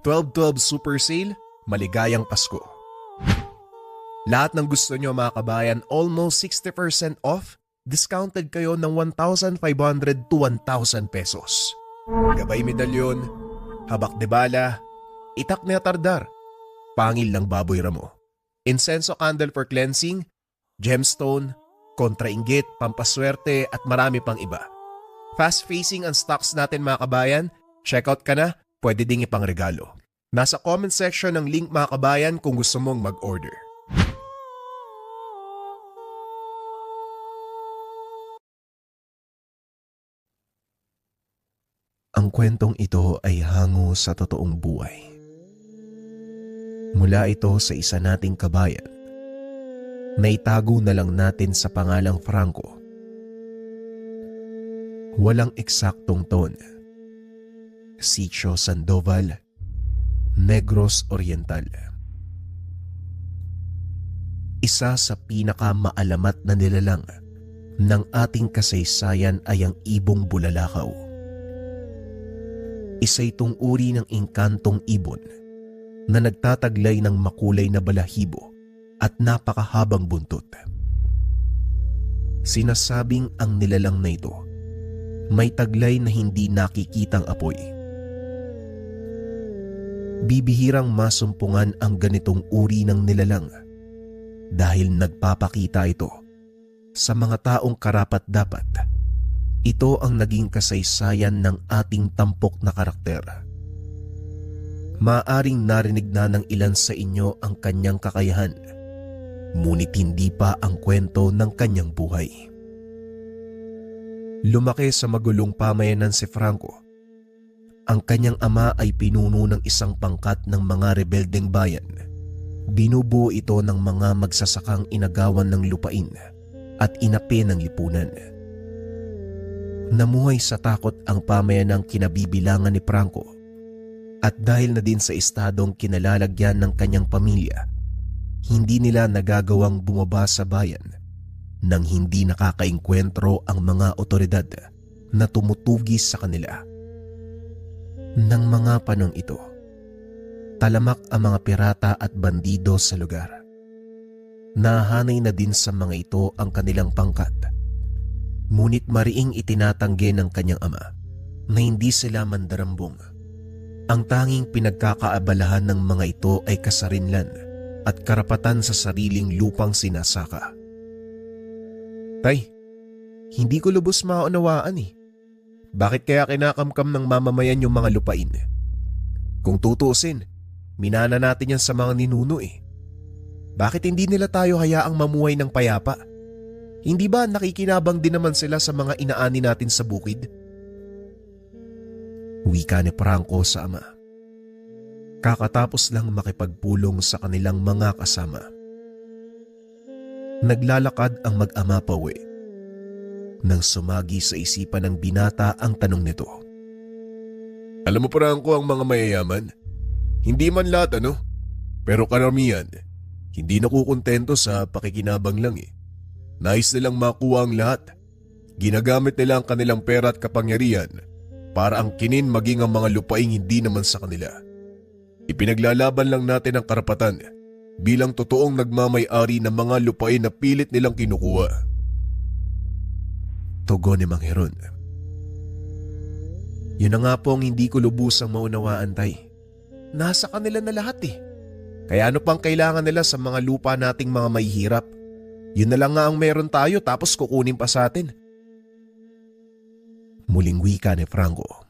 12/12 Super Sale, maligayang Pasko. Lahat ng gusto nyo mga kabayan, almost 60% off, discounted kayo ng 1,500 to 1,000 pesos. Gabay medalyon, habak de bala, itak na tardar, pangil ng baboy ramo. Incenso candle for cleansing, gemstone, kontrainggit, pampaswerte at marami pang iba. Fast facing ang stocks natin mga kabayan, check out ka na, pwede ding ipangregalo. Nasa comment section ng link mga kabayan kung gusto mong mag-order. Ang kwentong ito ay hango sa totoong buhay. Mula ito sa isa nating kabayan na itago na lang natin sa pangalang Franco. Walang eksaktong taon. Sitio Sandoval, Negros Oriental. Isa sa pinakamaalamat na nilalang ng ating kasaysayan ay ang ibong bulalakaw. Isa itong uri ng engkantong ibon na nagtataglay ng makulay na balahibo at napakahabang buntot. Sinasabing ang nilalang na ito may taglay na hindi nakikitang apoy. Bibihirang masumpungan ang ganitong uri ng nilalang dahil nagpapakita ito sa mga taong karapat-dapat. Ito ang naging kasaysayan ng ating tampok na karakter. Maaring narinig na ng ilan sa inyo ang kanyang kakayahan, ngunit hindi pa ang kwento ng kanyang buhay. Lumaki sa magulong pamayanan si Franco. Ang kanyang ama ay pinuno ng isang pangkat ng mga rebeldeng bayan. Binubuo ito ng mga magsasakang inagawan ng lupain at inapi ng lipunan. Namuhay sa takot ang pamayanang kinabibilangan ni Franco at dahil na din sa estadong kinalalagyan ng kanyang pamilya, hindi nila nagagawang bumaba sa bayan nang hindi nakakaengkwentro ang mga otoridad na tumutugis sa kanila. Nang mga panong ito, talamak ang mga pirata at bandido sa lugar. Nahanay na din sa mga ito ang kanilang pangkat. Ngunit mariing itinatanggi ng kanyang ama na hindi sila mandarambong. Ang tanging pinagkakaabalahan ng mga ito ay kasarinlan at karapatan sa sariling lupang sinasaka. Tay, hindi ko lubos maunawaan eh. Bakit kaya kinakamkam ng mamamayan yung mga lupain? Kung tutuusin, minana natin yan sa mga ninuno eh. Bakit hindi nila tayo hayaang mamuhay ng payapa? Hindi ba nakikinabang din naman sila sa mga inaani natin sa bukid? Wika ni Franco sa ama. Kakatapos lang makipagpulong sa kanilang mga kasama. Naglalakad ang mag-ama pauwi nang sumagi sa isipan ng binata ang tanong nito. Alam mo Franco, ang mga mayayaman, hindi man lahat pero karamihan, hindi nakukontento sa pakikinabang lang eh. Nais nilang makuha ang lahat. Ginagamit nila ang kanilang pera at kapangyarihan para ang kinin maging ang mga lupaing hindi naman sa kanila. Ipinaglalaban lang natin ang karapatan bilang totoong nagmamay-ari ng mga lupain na pilit nilang kinukuha. Tugon ni Mang Heron. Yun na nga po ang hindi ko lubusang maunawaan, tay. Nasa kanila na lahat eh. Kaya ano pang kailangan nila sa mga lupa nating mga mahihirap? Yun na lang nga ang meron tayo tapos kukunin pa sa atin. Muling wika ni Franco.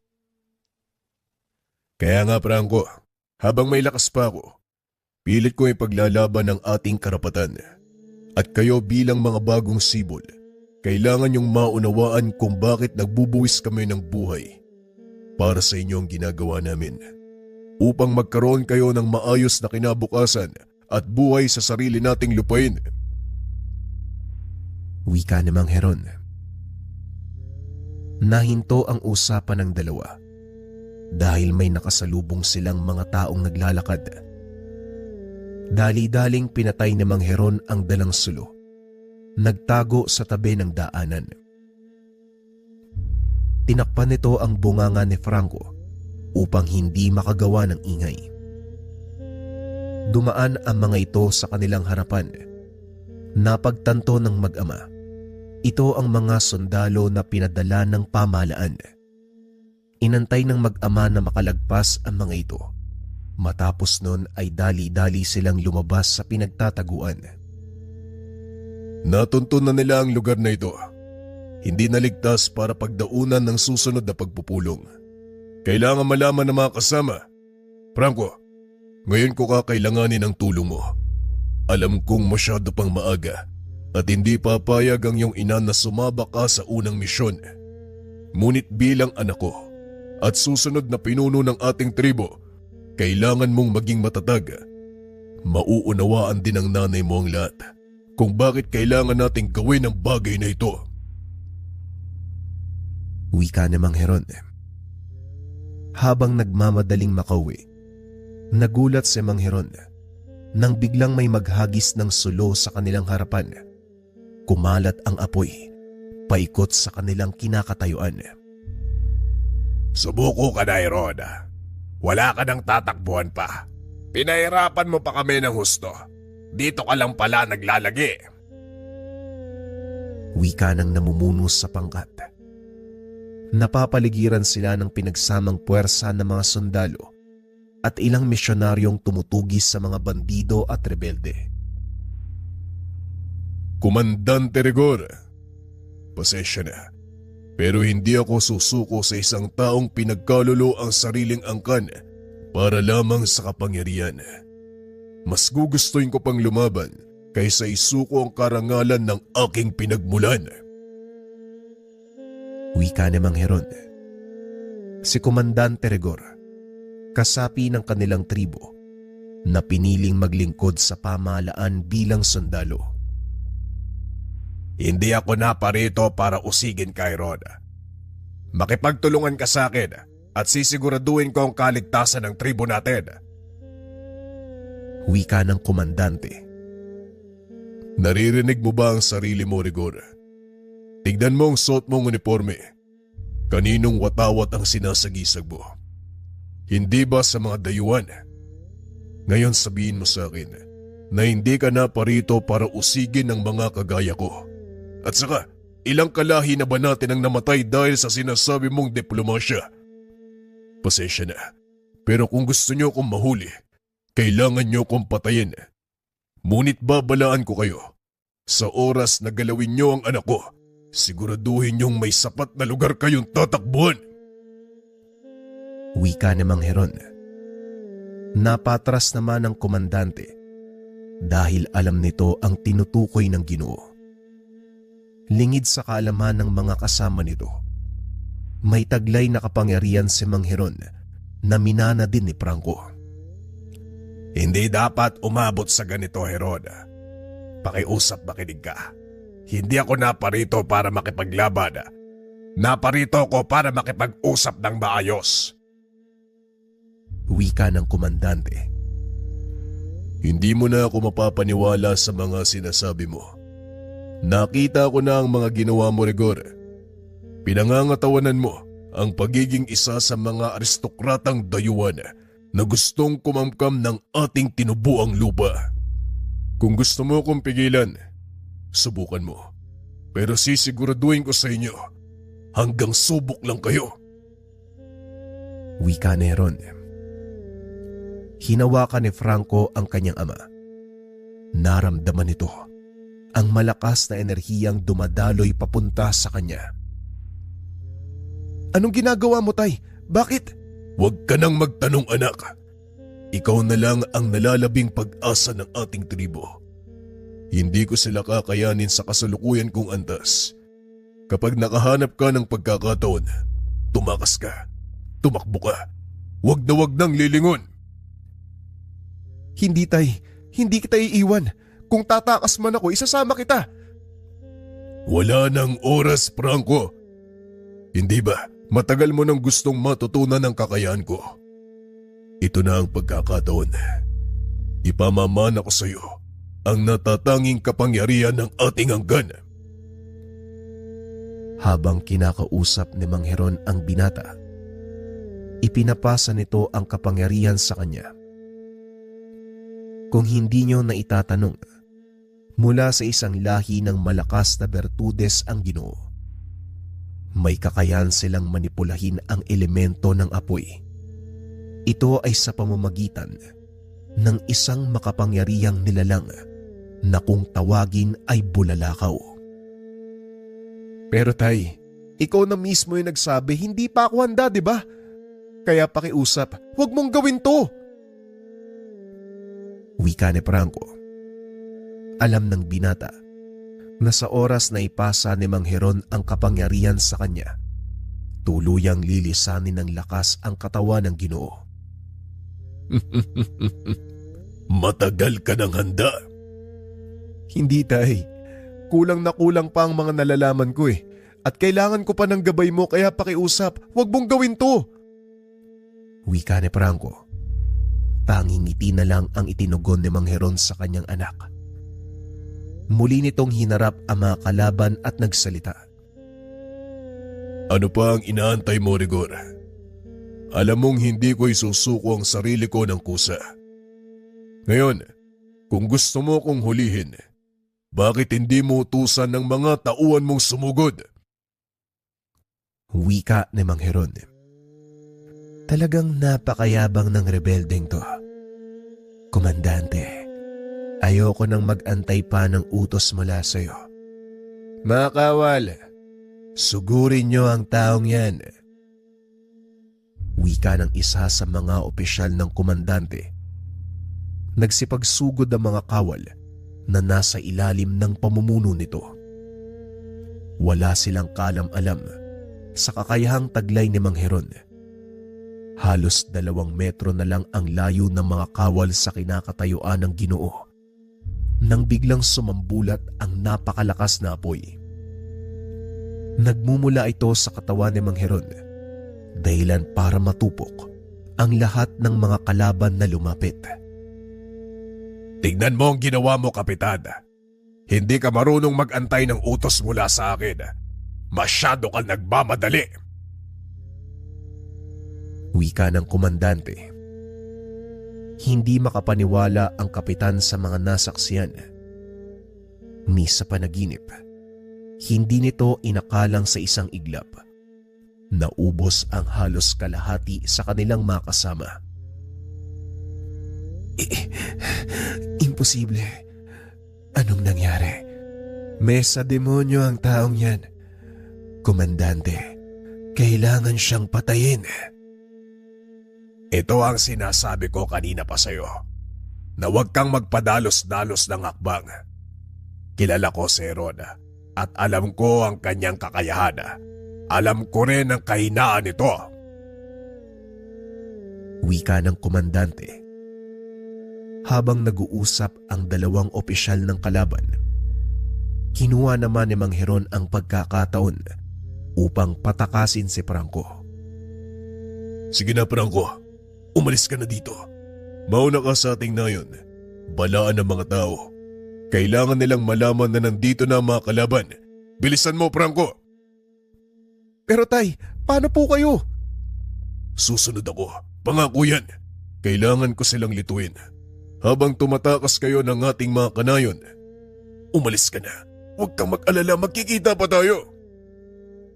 Kaya nga Franco, habang may lakas pa ako, pilit ko ipaglalaban ang ating karapatan. At kayo bilang mga bagong sibol, kailangan niyong maunawaan kung bakit nagbubuwis kami ng buhay para sa inyo ang ginagawa namin. Upang magkaroon kayo ng maayos na kinabukasan at buhay sa sarili nating lupain. Wika ni Mang Heron. Nahinto ang usapan ng dalawa dahil may nakasalubong silang mga taong naglalakad. Dali-daling pinatay ni Mang Heron ang dalang sulo. Nagtago sa tabi ng daanan. Tinakpan nito ang bunganga ni Franco upang hindi makagawa ng ingay. Dumaan ang mga ito sa kanilang harapan. Napagtanto ng mag-ama. Ito ang mga sundalo na pinadala ng pamahalaan. Inantay ng mag-ama na makalagpas ang mga ito. Matapos nun ay dali-dali silang lumabas sa pinagtataguan. Natunto na nila ang lugar na ito. Hindi naligtas para pagdaunan ng susunod na pagpupulong. Kailangan malaman ng mga kasama. Franco, ngayon ko kakailanganin ang tulong mo. Alam kong masyado pang maaga at hindi papayag ang iyong ina na sumaba ka sa unang misyon. Ngunit bilang anak ko at susunod na pinuno ng ating tribo, kailangan mong maging matatag. Mauunawaan din ng nanay mo ang lahat kung bakit kailangan nating gawin ang bagay na ito. Wika ni Mang Heron. Habang nagmamadaling makauwi, nagulat si Mang Heron nang biglang may maghagis ng sulo sa kanilang harapan. Kumalat ang apoy, paikot sa kanilang kinakatayuan. Subuko ka na, Heron. Wala ka nang tatakbuhan pa. Pinahirapan mo pa kami ng husto. Dito ka lang pala naglalagi. Wika ng namumuno sa pangkat. Napapaligiran sila ng pinagsamang puwersa ng mga sundalo at ilang misyonaryong tumutugis sa mga bandido at rebelde. Komandante Rigor, pasensya na. Pero hindi ako susuko sa isang taong pinagkalulo ang sariling angkan para lamang sa kapangyarihan. Mas gugustuhin ko pang lumaban kaysa isuko ang karangalan ng aking pinagmulan. Wika ni Mang Heron. Si Komandante Rigor, kasapi ng kanilang tribo na piniling maglingkod sa pamahalaan bilang sundalo. Hindi ako naparito para usigin ka, Heron. Makipagtulungan ka sa akin at sisiguraduhin ko ang kaligtasan ng tribo natin. Wika ng komandante. Naririnig mo ba ang sarili mo, Rigor? Tignan mo ang suot mong uniforme. Kaninong watawat ang sinasagisag mo? Hindi ba sa mga dayuhan? Ngayon sabihin mo sa akin na hindi ka na parito para usigin ang mga kagaya ko. At saka, ilang kalahi na ba natin ang namatay dahil sa sinasabi mong diplomasya? Pasensya na, pero kung gusto niyo akong mahuli, kailangan niyo akong patayin. Ngunit babalaan ko kayo. Sa oras na galawin niyo ang anak ko, siguraduhin niyong may sapat na lugar kayong tatakbuhan. Wika ni Mang Heron. Napatras naman ang komandante dahil alam nito ang tinutukoy ng Ginoo. Lingid sa kaalaman ng mga kasama nito, may taglay na kapangyarihan si Mang Heron na minana din ni Franco. Hindi dapat umabot sa ganito, Heron. Pakiusap, makinig ka. Hindi ako naparito para makipaglaban. Naparito ako para makipag-usap ng maayos. Wika ng komandante. Hindi mo na ako mapapaniwala sa mga sinasabi mo. Nakita ko na ang mga ginawa mo, Rigor. Pinangangatawanan mo ang pagiging isa sa mga aristokratang dayuhan na gustong kumamkam ng ating tinubuang lupa. Kung gusto mo kong pigilan, subukan mo. Pero sisiguraduhin ko sa inyo, hanggang subok lang kayo. Wika ni Heron. Hinawakan ni Franco ang kanyang ama. Naramdaman nito ang malakas na enerhiyang dumadaloy papunta sa kanya. Anong ginagawa mo, Tay? Bakit? Huwag ka nang magtanong, anak. Ikaw na lang ang nalalabing pag-asa ng ating tribo. Hindi ko sila kakayanin sa kasalukuyan kong antas. Kapag nakahanap ka ng pagkakataon, tumakas ka, tumakbo ka. Huwag na huwag nang lilingon. Hindi, Tay. Hindi kita iiwan. Kung tatakas man ako, isasama kita. Wala nang oras, Franco. Hindi ba matagal mo nang gustong matutunan ang kakayahan ko? Ito na ang pagkakataon. Ipamamana ko sa iyo ang natatanging kapangyarihan ng ating hanggan. Habang kinakausap ni Mang Heron ang binata, ipinapasa nito ang kapangyarihan sa kanya. Kung hindi nyo na itatanong, mula sa isang lahi ng malakas na bertudes ang Ginoo. May kakayahan silang manipulahin ang elemento ng apoy. Ito ay sa pamamagitan ng isang makapangyarihang nilalang na kung tawagin ay bulalakaw. Pero tay, ikaw na mismo yung nagsabi hindi pa ako handa, di ba? Kaya pakiusap, huwag mong gawin to. Wika ni Franco. Alam ng binata na sa oras na ipasa ni Mang Heron ang kapangyarihan sa kanya, tuluyang lilisanin ng lakas ang katawan ng Ginoo. Matagal ka ng handa. Hindi tay, kulang na kulang pa ang mga nalalaman ko eh. At kailangan ko pa ng gabay mo kaya pakiusap, huwag mong gawin to. Wika ni Franco. Tanging ngiti na lang ang itinugon ni Mang Heron sa kanyang anak. Muli nitong hinarap ang mga kalaban at nagsalita. Ano pa ang inaantay mo, Rigor? Alam mong hindi ko isusuko ang sarili ko ng kusa. Ngayon, kung gusto mo kong hulihin, bakit hindi mo utusan ng mga tauhan mong sumugod? Wika ni Mang Heron. Talagang napakayabang ng rebeldeng to. Komandante, ayoko nang mag-antay pa ng utos mula sa'yo. Mga kawal, sugurin niyo ang taong yan. Wika ng isa sa mga opisyal ng komandante. Nagsipagsugod ang mga kawal na nasa ilalim ng pamumuno nito. Wala silang kalam-alam sa kakayahang taglay ni Mang Heron. Halos 2 metro na lang ang layo ng mga kawal sa kinakatayuan ng Ginoo nang biglang sumambulat ang napakalakas na apoy. Nagmumula ito sa katawan ni Mang Heron, dahilan para matupok ang lahat ng mga kalaban na lumapit. Tignan mo ang ginawa mo, Kapitan. Hindi ka marunong mag-antay ng utos mula sa akin. Masyado kang nagmamadali. Wika ng komandante. Hindi makapaniwala ang kapitan sa mga nasaksiyan. Ni sa panaginip, hindi nito inakalang sa isang iglap. Naubos ang halos kalahati sa kanilang mga kasama. Imposible. Anong nangyari? May sa demonyo ang taong yan. Komandante, kailangan siyang patayin. Ito ang sinasabi ko kanina pa sa'yo, na huwag kang magpadalos-dalos ng hakbang. Kilala ko si Heron at alam ko ang kanyang kakayahan. Alam ko rin ang kahinaan nito. Wika ng komandante. Habang nag-uusap ang 2 opisyal ng kalaban, kinuha naman ni Mang Heron ang pagkakataon upang patakasin si Franco. Sige na, Franco. Umalis ka na dito. Mauna ka sa ating nayon. Balaan ng mga tao. Kailangan nilang malaman na nandito na ang mga kalaban. Bilisan mo, Franco. Pero tay, paano po kayo? Susunod ako. Pangako yan. Kailangan ko silang lituin. Habang tumatakas kayo ng ating mga kanayon, umalis ka na. Huwag kang mag-alala, magkikita pa tayo.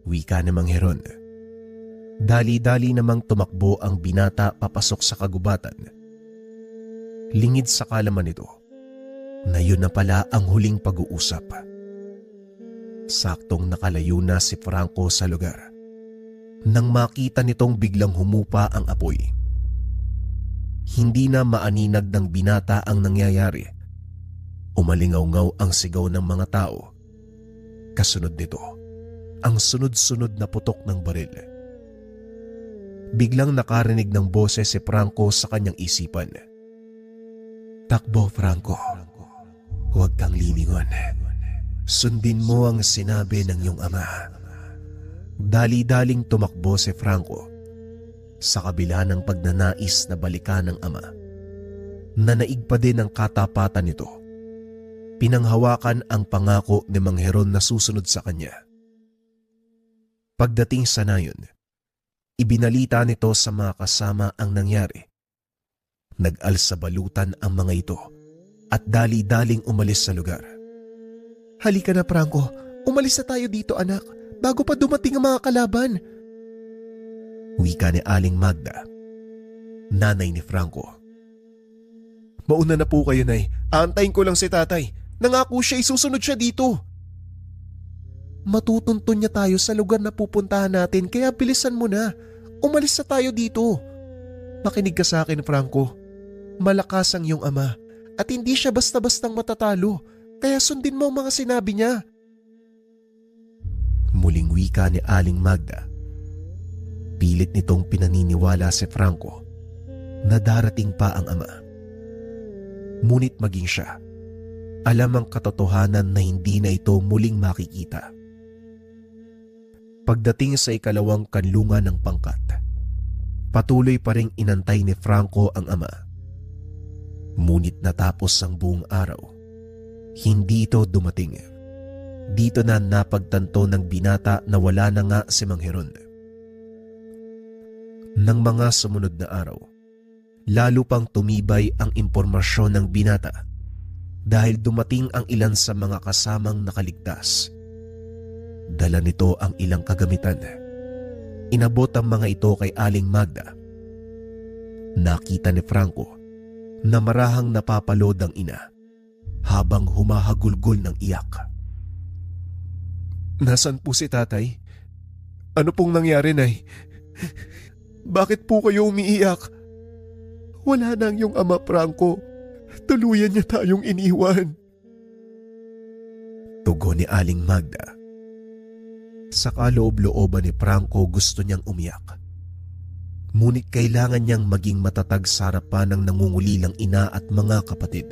Wika ni Mang Heron. Dali-dali namang tumakbo ang binata papasok sa kagubatan. Lingid sa kalaman nito na yun na pala ang huling pag-uusap. Saktong nakalayo na si Franco sa lugar nang makita nitong biglang humupa ang apoy. Hindi na maaninag ng binata ang nangyayari. Umalingaw-ngaw ang sigaw ng mga tao. Kasunod nito, ang sunod-sunod na putok ng baril. Biglang nakarinig ng boses si Franco sa kanyang isipan. Takbo, Franco. Huwag kang lilingon. Sundin mo ang sinabi ng iyong ama. Dali-daling tumakbo si Franco sa kabila ng pagnanais na balikan ng ama. Nanaig pa din ang katapatan nito. Pinanghawakan ang pangako ni Mang Heron na susunod sa kanya. Pagdating sa nayon, Ibinalita nito sa mga kasama ang nangyari. Nag-alsabalutan ang mga ito at dali-daling umalis sa lugar. Halika na, Franco. Umalis na tayo dito, anak, bago pa dumating ang mga kalaban. Wika ni Aling Magda, nanay ni Franco. Mauna na po kayo, Nay. Aantayin ko lang si tatay. Nangako siya isusunod siya dito. Matutuntun niya tayo sa lugar na pupuntahan natin, kaya bilisan mo na. Umalis na tayo dito. Makinig ka sa akin, Franco. Malakas ang iyong ama at hindi siya basta-bastang matatalo, kaya sundin mo ang mga sinabi niya. Muling wika ni Aling Magda. Pilit nitong pinaniniwala si Franco na darating pa ang ama. Ngunit maging siya, alam ang katotohanan na hindi na ito muling makikita. Pagdating sa ikalawang kanlungan ng pangkat, patuloy pa ring inantay ni Franco ang ama. Ngunit natapos ang buong araw, hindi ito dumating. Dito na napagtanto ng binata na wala na nga si Mang Heron. Nang mga sumunod na araw, lalo pang tumibay ang impormasyon ng binata dahil dumating ang ilan sa mga kasamang nakaligtas. Dala nito ang ilang kagamitan. Inabot ang mga ito kay Aling Magda. Nakita ni Franco na marahang napapalod ang ina habang humahagulgol ng iyak. Nasaan po si tatay? Ano pong nangyari, Nay? Bakit po kayo umiiyak? Wala na ang iyong ama, Franco. Tuluyan niya tayong iniwan. Tugon ni Aling Magda. Sa kaloob-looban ni Franco gusto niyang umiyak. Ngunit kailangan niyang maging matatag sa harapan ng nangungulilang ina at mga kapatid.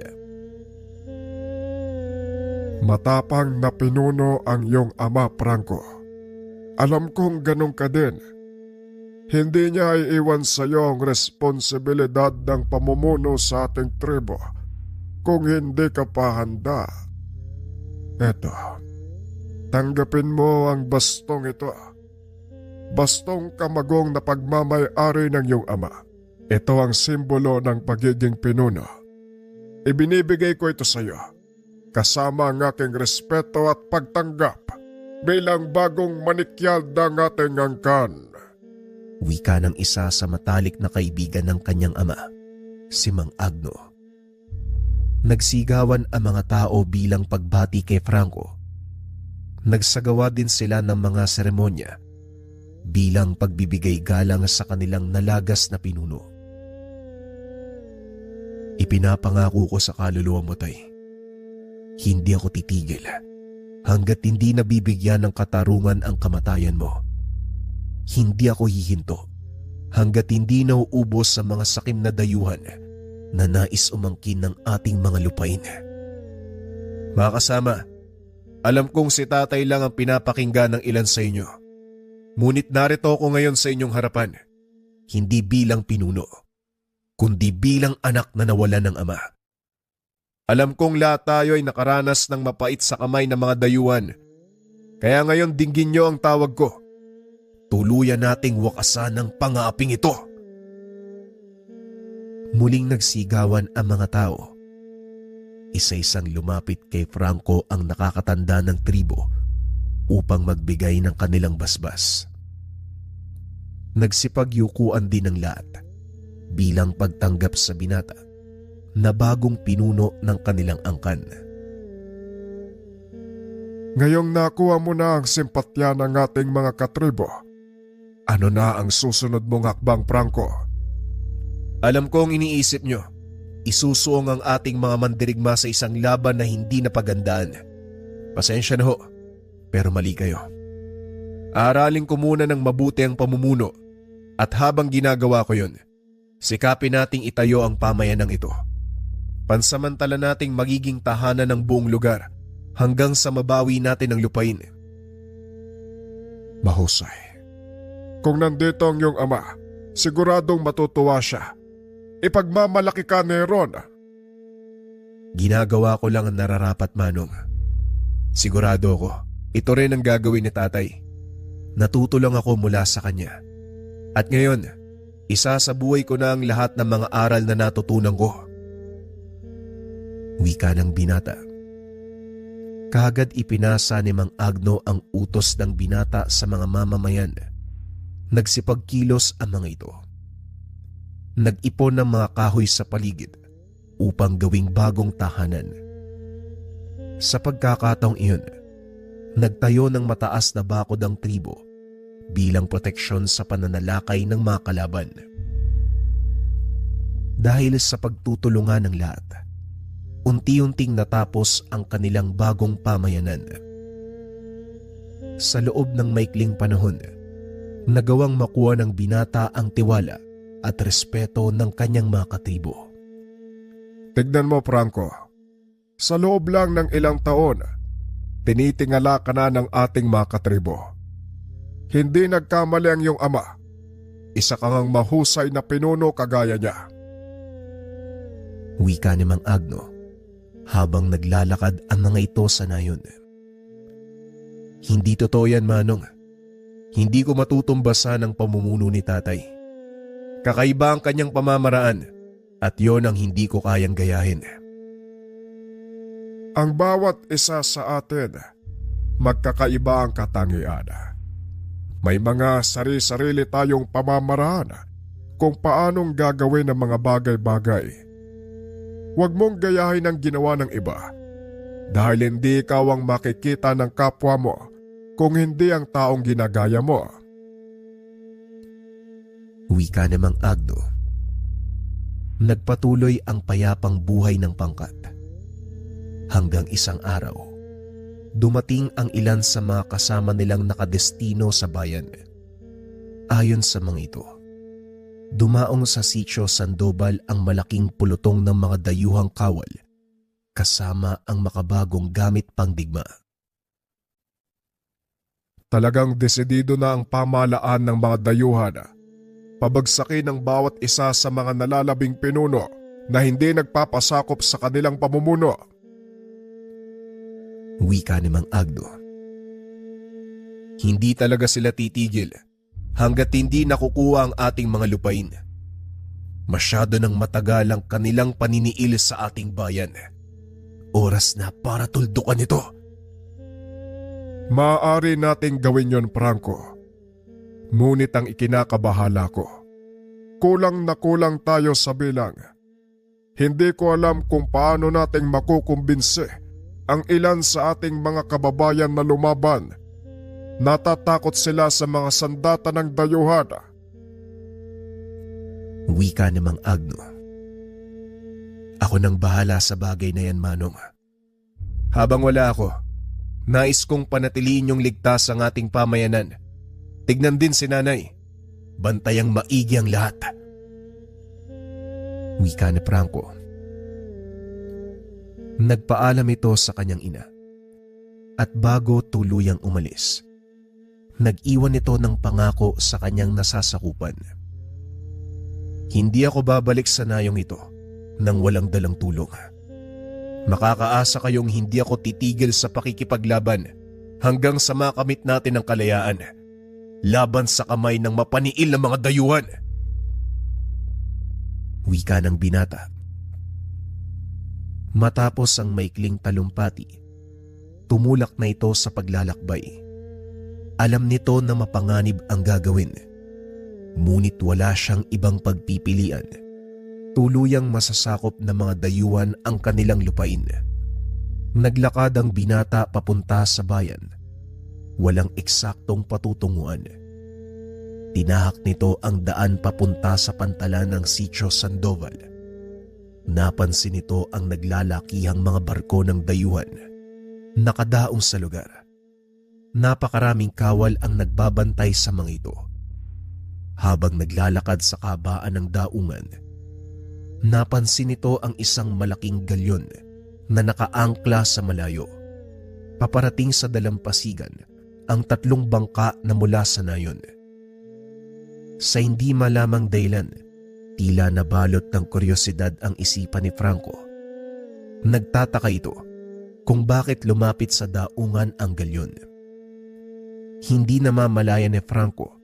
Matapang na pinuno ang iyong ama, Franco. Alam kong ganun ka din. Hindi niya iiwan sa iyo ang responsibilidad ng pamumuno sa ating tribo kung hindi ka pa handa. Eto, tanggapin mo ang bastong ito. Bastong kamagong na pagmamay-ari ng iyong ama. Ito ang simbolo ng pagiging pinuno. Ibinibigay ko ito sa iyo, kasama ang aking respeto at pagtanggap bilang bagong manikyal ng ating angkan. Wika ng isa sa matalik na kaibigan ng kanyang ama, si Mang Agno. Nagsigawan ang mga tao bilang pagbati kay Franco. Nagsagawa din sila ng mga seremonya bilang pagbibigay galang sa kanilang nalagas na pinuno. Ipinapangako ko sa kaluluwa mo, Tay. Hindi ako titigil hanggat hindi nabibigyan ng katarungan ang kamatayan mo. Hindi ako hihinto hanggat hindi nauubos sa mga sakim na dayuhan na nais umangkin ng ating mga lupain. Mga kasama, alam kong si tatay lang ang pinapakinggan ng ilan sa inyo. Ngunit narito ako ngayon sa inyong harapan, hindi bilang pinuno, kundi bilang anak na nawalan ng ama. Alam kong lahat tayo ay nakaranas ng mapait sa kamay ng mga dayuhan, kaya ngayon dinggin niyo ang tawag ko. Tuluyan nating wakasan ang pang-aaping ito. Muling nagsigawan ang mga tao. Isa-isang lumapit kay Franco ang nakakatanda ng tribo upang magbigay ng kanilang basbas. Nagsipagyukuan din ng lahat bilang pagtanggap sa binata na bagong pinuno ng kanilang angkan. Ngayong nakuha mo na ang simpatya ng ating mga katribo, ano na ang susunod mong hakbang, Franco? Alam ko ang iniisip nyo. Isusuong ang ating mga mandirigma sa isang laban na hindi napagandaan. Pasensya na ho, pero mali kayo. Aralin ko muna ng mabuti ang pamumuno at habang ginagawa ko yun, sikapin nating itayo ang pamayanang ito. Pansamantala nating magiging tahanan ng buong lugar hanggang sa mabawi natin ang lupain. Mahusay. Kung nandito ang iyong ama, siguradong matutuwa siya. Ipagmamalaki ka ni Ron. Ginagawa ko lang ang nararapat, Manong. Sigurado ako, ito rin ang gagawin ni tatay. Natuto lang ako mula sa kanya. At ngayon, isasabuhay ko na ang lahat ng mga aral na natutunan ko. Wika ng binata. Kaagad ipinasa ni Mang Agno ang utos ng binata sa mga mamamayan. Nagsipagkilos ang mga ito. Nag-ipon ng mga kahoy sa paligid upang gawing bagong tahanan. Sa pagkakataong iyon, nagtayo ng mataas na bakod ang tribo bilang proteksyon sa pananalakay ng mga kalaban. Dahil sa pagtutulungan ng lahat, unti-unting natapos ang kanilang bagong pamayanan. Sa loob ng maikling panahon, nagawang makuha ng binata ang tiwala at respeto ng kanyang mga katribo. Tignan mo, Franco. Sa loob lang ng ilang taon, tinitingala ka na ng ating mga katribo. Hindi nagkamali ang iyong ama. Isa kang mahusay na pinuno kagaya niya. Wika ni Mang Agno habang naglalakad ang mga ito sa nayon. Hindi totoo yan, Manong. Hindi ko matutumbasan ang pamumuno ni tatay. Kakaiba ang kanyang pamamaraan at yon ang hindi ko kayang gayahin. Ang bawat isa sa atin, magkakaiba ang katangian. May mga sari-sarili tayong pamamaraan kung paanong gagawin ang mga bagay-bagay. Huwag mong gayahin ang ginawa ng iba dahil hindi ikaw ang makikita ng kapwa mo kung hindi ang taong ginagaya mo. Wika ni Mang Agno. Nagpatuloy ang payapang buhay ng pangkat. Hanggang isang araw, dumating ang ilan sa mga kasama nilang nakadestino sa bayan. Ayon sa mga ito, dumaong sa Sitio Sandoval ang malaking pulutong ng mga dayuhang kawal kasama ang makabagong gamit pangdigma. Talagang desidido na ang pamahalaan ng mga dayuhan pabagsakin ang bawat isa sa mga nalalabing pinuno na hindi nagpapasakop sa kanilang pamumuno. Wika ni Mang Agno. Hindi talaga sila titigil hanggat hindi nakukuha ang ating mga lupain. Masyado nang matagal ang kanilang paniniil sa ating bayan. Oras na para tuldukan ito. Maaari nating gawin yon, Franco. Ngunit ang ikinakabahala ko, kulang na kulang tayo sa bilang. Hindi ko alam kung paano nating makukumbinse ang ilan sa ating mga kababayan na lumaban. Natatakot sila sa mga sandata ng dayuhan. Wika ni Mang Agno. Ako nang bahala sa bagay na yan, Manong. Habang wala ako, nais kong panatiliin yung ligtas ang ating pamayanan. Tignan din si nanay. Bantayang maigi ang lahat. Wika ni Franco. Nagpaalam ito sa kanyang ina. At bago tuluyang umalis, nag-iwan ito ng pangako sa kanyang nasasakupan. Hindi ako babalik sa nayong ito nang walang dalang tulong. Makakaasa kayong hindi ako titigil sa pakikipaglaban hanggang sa makamit natin ang kalayaan laban sa kamay ng mapaniil na mga dayuhan. Wika ng binata. Matapos ang maikling talumpati, tumulak na ito sa paglalakbay. Alam nito na mapanganib ang gagawin, ngunit wala siyang ibang pagpipilian. Tuluyang masasakop ng mga dayuhan ang kanilang lupain. Naglakad ang binata papunta sa bayan. Walang eksaktong patutunguhan. Tinahak nito ang daan papunta sa pantalan ng Sitio Sandoval. Napansin nito ang naglalakihang mga barko ng dayuhan. Nakadaong sa lugar. Napakaraming kawal ang nagbabantay sa mga ito. Habang naglalakad sa kabaan ng daungan, napansin nito ang isang malaking galyon na nakaangkla sa malayo. Paparating sa dalampasigan ang 3 bangka na mula sa nayon. Sa hindi malamang dahilan, tila nabalot ng kuryosidad ang isipan ni Franco. Nagtataka ito kung bakit lumapit sa daungan ang galyon. Hindi namamalaya ni Franco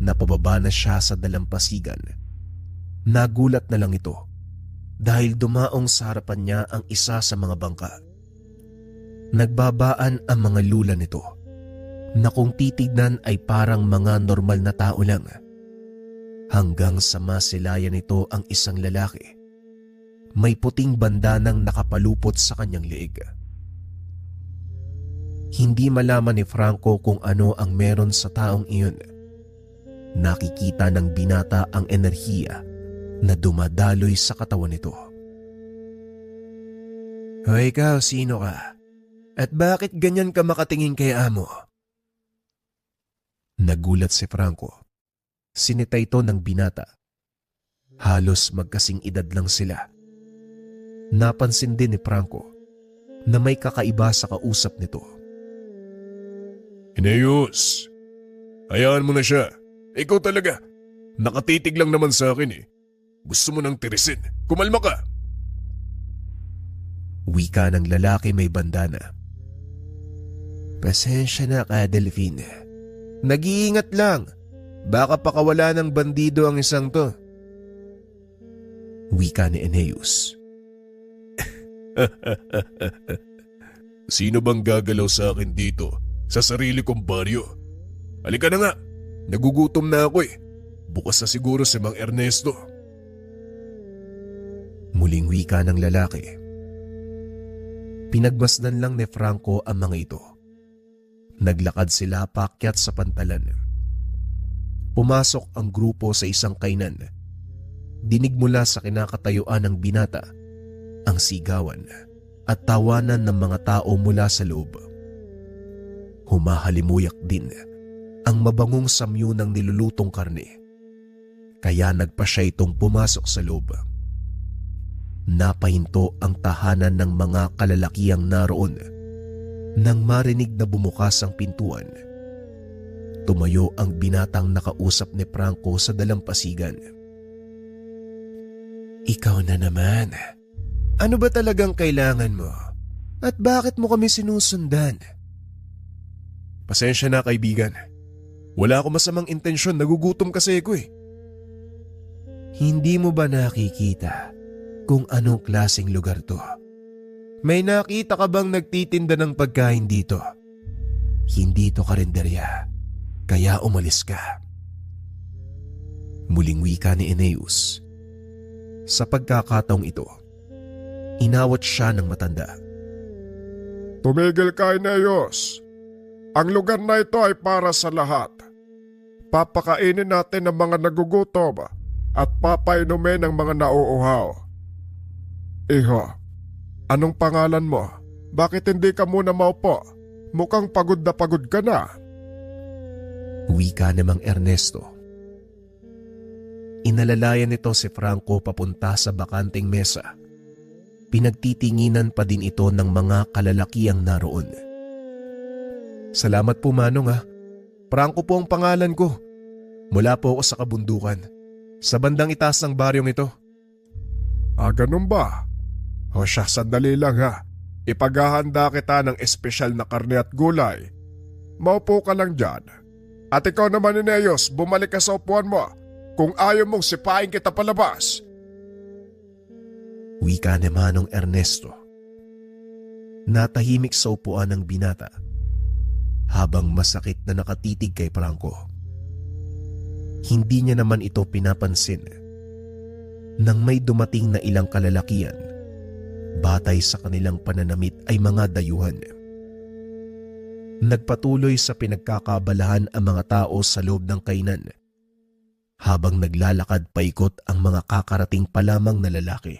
Napababa na siya sa dalampasigan. Nagulat na lang ito dahil dumaong sa harapan niya ang isa sa mga bangka. Nagbabaan ang mga lula nito na kung titignan ay parang mga normal na tao lang. Hanggang sa masilayan nito ang isang lalaki. May puting bandanang nakapalupot sa kanyang leeg. Hindi malaman ni Franco kung ano ang meron sa taong iyon. Nakikita ng binata ang enerhiya na dumadaloy sa katawan nito. "Hoy ikaw, sino ka? At bakit ganyan ka makatingin kay amo?" Nagulat si Franco. Sinita ito ng binata. Halos magkasing edad lang sila. Napansin din ni Franco na may kakaiba sa kausap nito. Eneas, hayaan mo na siya. Ikaw talaga. Nakatitig lang naman sa akin eh. Gusto mo nang tirisin. Kumalma ka. Wika ng lalaki may bandana. "Pasensya na ka, Delphine. Nag-iingat lang. Baka pakawala ng bandido ang isang to." Wika ni Eneas. Sino bang gagalaw sa akin dito sa sarili kong baryo? Halika na nga. Nagugutom na ako eh. Bukas na siguro si Mang Ernesto. Muling wika ng lalaki. Pinagmasdan lang ni Franco ang mga ito. Naglakad sila paakyat sa pantalan. Pumasok ang grupo sa isang kainan. Dinig mula sa kinakatayuan ng binata ang sigawan at tawanan ng mga tao mula sa loob. Humahalimuyak din ang mabangong samyo ng nilulutong karne. Kaya nagpa siya itong pumasok sa loob. Napahinto ang tahanan ng mga kalalakihang naroon. Nang marinig na bumukas ang pintuan, tumayo ang binatang nakausap ni Franco sa dalampasigan. "Ikaw na naman. Ano ba talagang kailangan mo? At bakit mo kami sinusundan?" Pasensya na kaibigan. Wala akong masamang intensyon. Nagugutom kasi ako eh. Hindi mo ba nakikita kung anong klaseng lugar to? May nakita ka bang nagtitinda ng pagkain dito? Hindi to karinderya, kaya umalis ka. Muling wika ni Eneas. Sa pagkakataong ito, inawat siya ng matanda. Tumigil ka, Eneas. Ang lugar na ito ay para sa lahat. Papakainin natin ang mga nagugutom at papainumin ang mga nauuhaw. Iho, anong pangalan mo? Bakit hindi ka muna maupo? Mukhang pagod ka na. Wika ni Mang Ernesto. Inalalayan nito si Franco papunta sa bakanting mesa. Pinagtitinginan pa din ito ng mga kalalakihang naroon. "Salamat po, Manong ha. Franco po ang pangalan ko. Mula po ako sa kabundukan. Sa bandang itaas ng baryong ito." Ganun ba? O siya, sandali lang ha. Ipaghahanda kita ng espesyal na karne at gulay. Maupo ka lang dyan. At ikaw naman, Eneas, bumalik ka sa upuan mo. Kung ayaw mong sipain kita palabas. Wika ni Manong Ernesto. Natahimik sa upuan ng binata habang masakit na nakatitig kay Franco. Hindi niya naman ito pinapansin nang may dumating na ilang kalalakihan. Batay sa kanilang pananamit ay mga dayuhan. Nagpatuloy sa pinagkakabalahan ang mga tao sa loob ng kainan habang naglalakad paikot ang mga kakarating pa lamang na lalaki.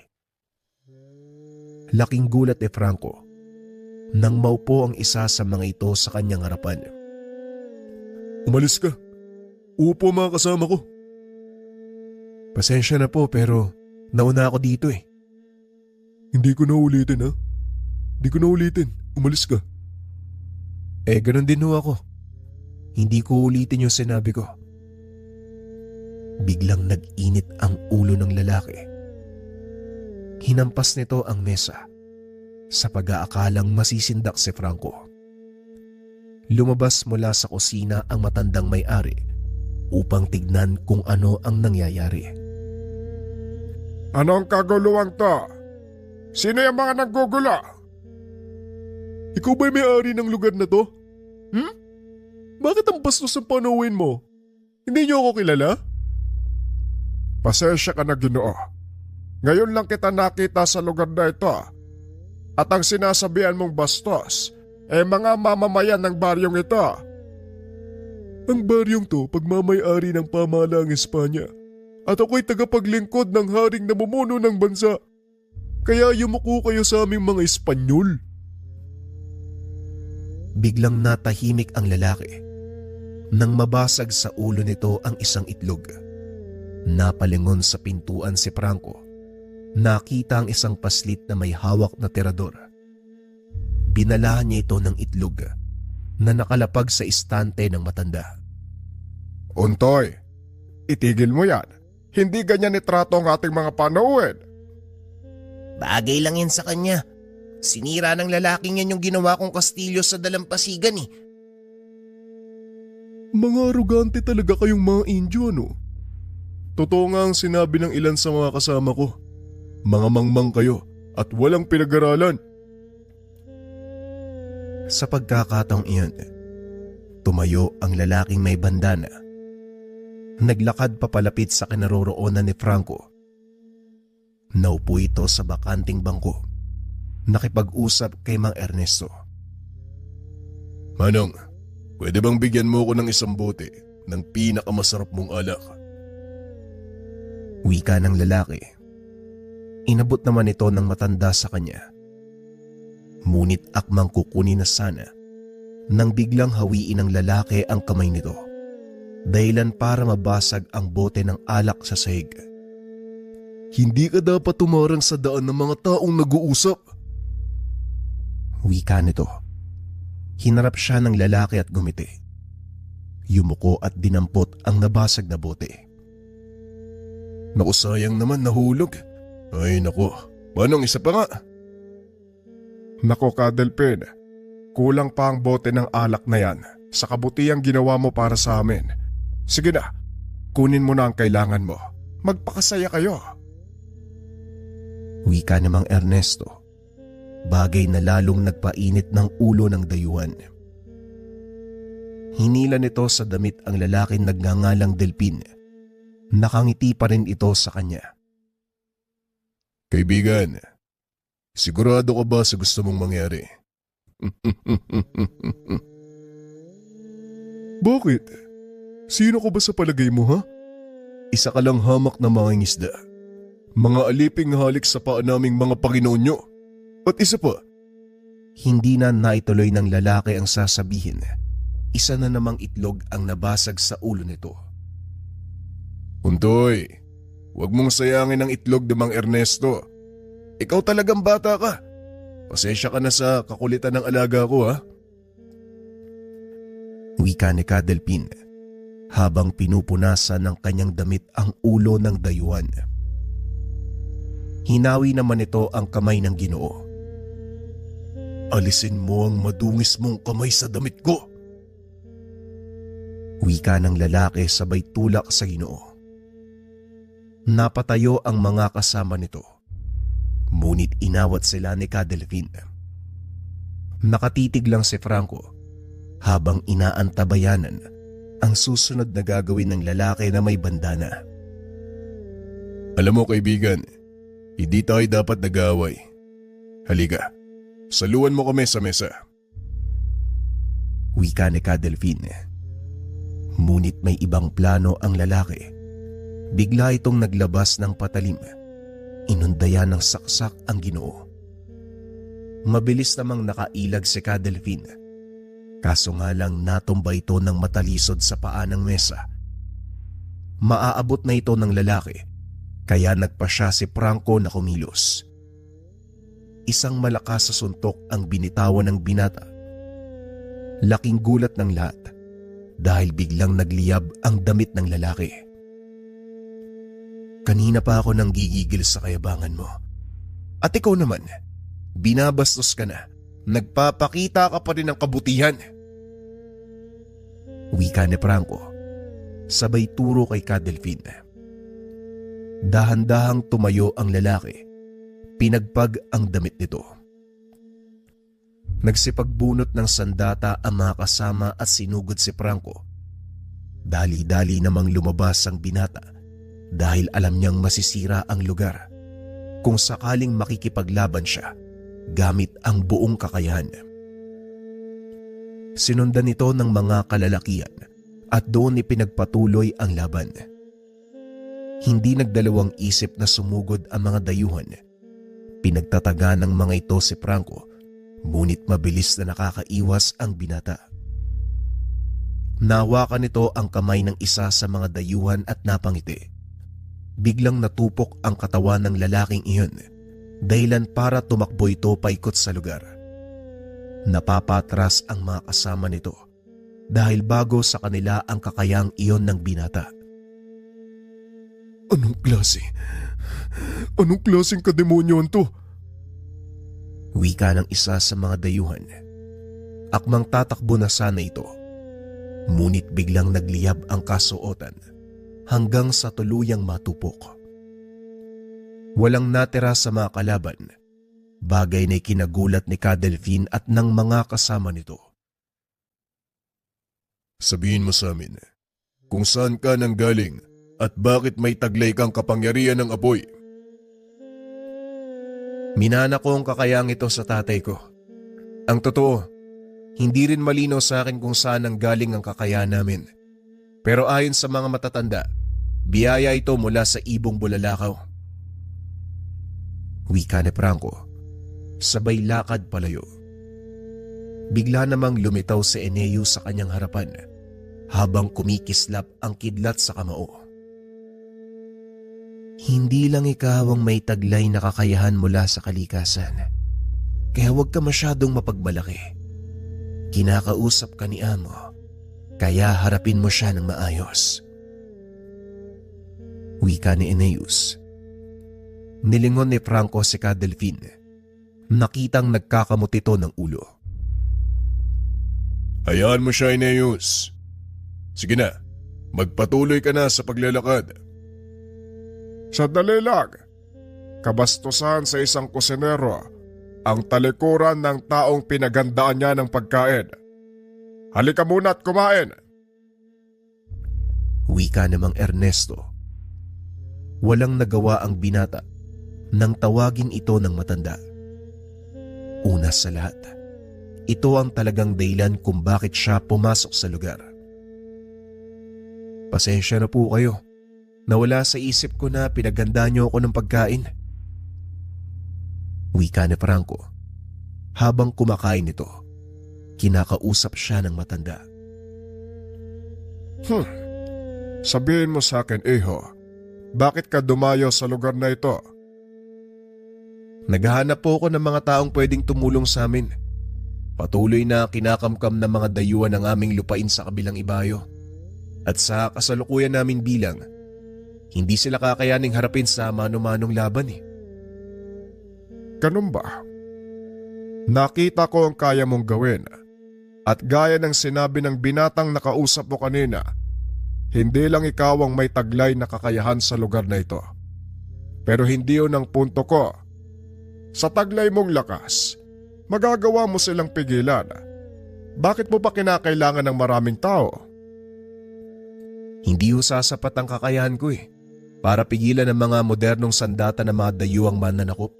Laking gulat ni Franco nang maupo ang isa sa mga ito sa kanyang harapan. "Umalis ka. Upo mga kasama ko." "Pasensya na po pero nauna ako dito eh." "Hindi ko na ulitin ha. Hindi ko na ulitin. Umalis ka." Ganun din ho ako. Hindi ko ulitin yung sinabi ko." Biglang nag-init ang ulo ng lalaki. Hinampas nito ang mesa sa pag-aakalang masisindak si Franco. Lumabas mula sa kusina ang matandang may-ari upang tignan kung ano ang nangyayari. Anong kaguluhan to? Sino yung mga naggugulo? Ikaw ba'y may-ari ng lugar na to? Bakit ang bastos ang panawin mo? Hindi niyo ako kilala? Pasensya ka na, Ginoo. Ngayon lang kita nakita sa lugar na ito. At ang sinasabihan mong bastos, mga mamamayan ng baryong ito. Ang baryong to pagmamay-ari ng pamahalaang Espanya at ako'y tagapaglingkod ng haring namumuno ng bansa. Kaya yumuko kayo sa aming mga Espanyol. Biglang natahimik ang lalaki nang mabasag sa ulo nito ang isang itlog. Napalingon sa pintuan si Franco. Nakita ang isang paslit na may hawak na tirador. Binalahan niya ito ng itlog na nakalapag sa istante ng matanda. Untoy, itigil mo yan. Hindi ganyan itrato ang ating mga panauhin. Bagay lang yan sa kanya. Sinira ng lalaking yan yung ginawa kong kastilyo sa dalampasigan eh. Mga arugante talaga kayong mga Indio, no? Totoo nga ang sinabi ng ilan sa mga kasama ko. Mga mangmang kayo at walang pinag-aralan. Sa pagkakataong iyon, tumayo ang lalaking may bandana. Naglakad papalapit sa kinaroroonan ni Franco. Naupo ito sa bakanting bangko. Nakipag-usap kay Mang Ernesto. Manong, pwede bang bigyan mo ko ng isang bote ng pinakamasarap mong alak? Wika ng lalaki. Inabot naman ito ng matanda sa kanya. Ngunit akmang kukunin na sana nang biglang hawiin ng lalaki ang kamay nito. Dahilan para mabasag ang bote ng alak sa sahig. Hindi ka dapat tumarang sa daan ng mga taong nag-uusap. Wika nito. Hinarap siya ng lalaki at gumiti. Yumuko at dinampot ang nabasag na bote. Naku, sayang naman, nahulog. Ay naku, manong isa pa nga. Nako ka, Delpin. Kulang pa ang bote ng alak na yan sa kabutihang ginawa mo para sa amin. Sige na, kunin mo na ang kailangan mo. Magpakasaya kayo. Wika ni Mang Ernesto. Bagay na lalong nagpainit ng ulo ng dayuhan. Hinila nito sa damit ang lalaking nagngangalang Delpin. Nakangiti pa rin ito sa kanya. Kaibigan, sigurado ka ba sa gusto mong mangyari? Bakit? Sino ko ba sa palagay mo, ha? Isa ka lang hamak na mangingisda. Mga aliping halik sa paa naming mga Panginoon nyo. At isa pa. Hindi na naituloy ng lalaki ang sasabihin. Isa na namang itlog ang nabasag sa ulo nito. Untoy, huwag mong sayangin ang itlog ni Mang Ernesto. Ikaw talagang bata ka. Pasensya ka na sa kakulitan ng alaga ko, ha? Wika ni Delpin habang pinupunasan ng kanyang damit ang ulo ng dayuhan. Hinawi naman ito ang kamay ng Ginoo. Alisin mo ang madungis mong kamay sa damit ko. Wika ng lalaki sabay tulak sa Ginoo. Napatayo ang mga kasama nito. Ngunit inawat sila ni Delpin. Nakatitig lang si Franco habang inaantabayanan ang susunod na gagawin ng lalaki na may bandana. Alam mo, kaibigan, hindi tayo dapat nag-aaway. Halika, saluhan mo kami sa mesa. Wika ni Delpin. Ngunit may ibang plano ang lalaki. Bigla itong naglabas ng patalim. Inundayan ng saksak ang Ginoo. Mabilis namang nakailag si Delpin. Kaso nga lang natumba ito ng matalisod sa paa ng mesa. Maaabot na ito ng lalaki, kaya nagpa siya si Franco na kumilos. Isang malakas sa suntok ang binitawan ng binata. Laking gulat ng lahat dahil biglang nagliyab ang damit ng lalaki. Kanina pa ako nang gigigil sa kayabangan mo. At ikaw naman, binabastos ka na. Nagpapakita ka pa rin ng kabutihan. Wika ni Franco. sabay turo kay Cadelphine. Dahan-dahang tumayo ang lalaki, pinagpag ang damit nito. Nagsipagbunot ng sandata ang mga kasama at sinugod si Franco. Dali-dali namang lumabas ang binata dahil alam niyang masisira ang lugar kung sakaling makikipaglaban siya gamit ang buong kakayahan. Sinundan ito ng mga kalalakihan at doon ipinagpatuloy ang laban. Hindi nagdalawang isip na sumugod ang mga dayuhan. Pinagtataga ng mga ito si Franco, ngunit mabilis na nakakaiwas ang binata. Nahawakan nito ang kamay ng isa sa mga dayuhan at napangiti. Biglang natupok ang katawan ng lalaking iyon, dahilan para tumakbo ito paikot sa lugar. Napapatras ang mga kasama nito dahil bago sa kanila ang kakayang iyon ng binata. Anong klase? Anong klaseng kademonyoan to? Wika ng isa sa mga dayuhan. Akmang tatakbo na sana ito, ngunit biglang nagliyab ang kasuotan hanggang sa tuluyang matupok. Walang natira sa mga kalaban, bagay na ikinagulat ni Cadelphine at ng mga kasama nito. Sabihin mo sa amin kung saan ka nanggaling at bakit may taglay kang kapangyarihan ng apoy. Minana ko ang kakayang ito sa tatay ko. Ang totoo, hindi rin malinaw sa akin kung saan nanggaling ang kakayahan namin. Pero ayon sa mga matatanda, biyaya ito mula sa ibong bulalakaw. Wika ni Franco, sabay lakad palayo. Bigla namang lumitaw si Eneo sa kanyang harapan habang kumikislap ang kidlat sa kamao. Hindi lang ikaw ang may taglay na kakayahan mula sa kalikasan. Kaya huwag ka masyadong mapagmalaki. Kinakausap ka ni Amo, kaya harapin mo siya ng maayos. Wika ni Eneus. Nilingon ni Franco si Cadelphine. Nakitang nagkakamot ito ng ulo. Hayaan mo siya, Eneus. Sige na, magpatuloy ka na sa paglalakad. Sandali lang. Kabastusan sa isang kusinero ang talikuran ng taong pinagandaan niya ng pagkain. Halika muna at kumain. Wika namang Ernesto. Walang nagawa ang binata nang tawagin ito ng matanda. Una sa lahat, ito ang talagang dahilan kung bakit siya pumasok sa lugar. Pasensya na po kayo. Nawala sa isip ko na pinaganda niyo ako ng pagkain. Wika ni Franco. Habang kumakain ito, kinakausap siya ng matanda. Sabihin mo sa akin, Iho, bakit ka dumayo sa lugar na ito? Naghahanap po ako ng mga taong pwedeng tumulong sa amin. Patuloy na kinakamkam ng mga dayuhan ng aming lupain sa kabilang ibayo. At sa kasalukuyan namin bilang, hindi sila kakayaning harapin sa mano-manong laban eh. Ganun ba? Nakita ko ang kaya mong gawin. At gaya ng sinabi ng binatang nakausap mo kanina, hindi lang ikaw ang may taglay na kakayahan sa lugar na ito. Pero hindi yun ang punto ko. Sa taglay mong lakas, magagawa mo silang pigilan. Bakit mo pa kinakailangan ng maraming tao? Hindi ho sasapat ang kakayahan ko eh, para pigilan ang mga modernong sandata na mga dayuhang mananakop.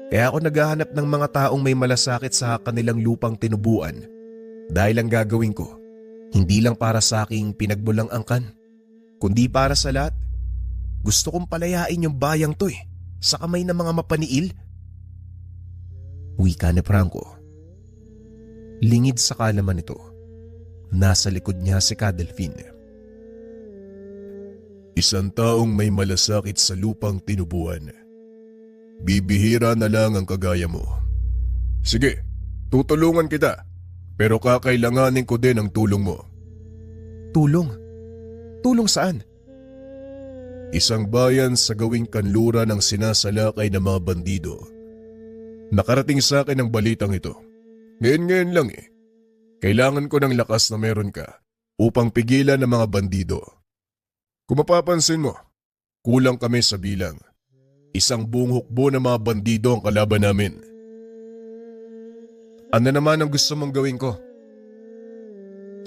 Kaya ako naghahanap ng mga taong may malasakit sa kanilang lupang tinubuan. Dahil ang gagawin ko, hindi lang para sa aking pinagbulang angkan, kundi para sa lahat. Gusto kong palayain yung bayang to eh, sa kamay ng mga mapaniil. Wika ni Franco. Lingid sa kalaman nito, nasa likod niya si Cadelphine. Isang taong may malasakit sa lupang tinubuan. Bibihira na lang ang kagaya mo. Sige, tutulungan kita. Pero kakailanganin ko din ang tulong mo. Tulong? Tulong saan? Isang bayan sa gawing kanlura ng sinasalakay ng mga bandido. Nakarating sa akin ang balitang ito. Ngayon lang eh. Kailangan ko ng lakas na meron ka upang pigilan ng mga bandido. Kung mapapansin mo, kulang kami sa bilang. Isang buong hukbo ng mga bandido ang kalaban namin. Ano naman ang gusto mong gawin ko?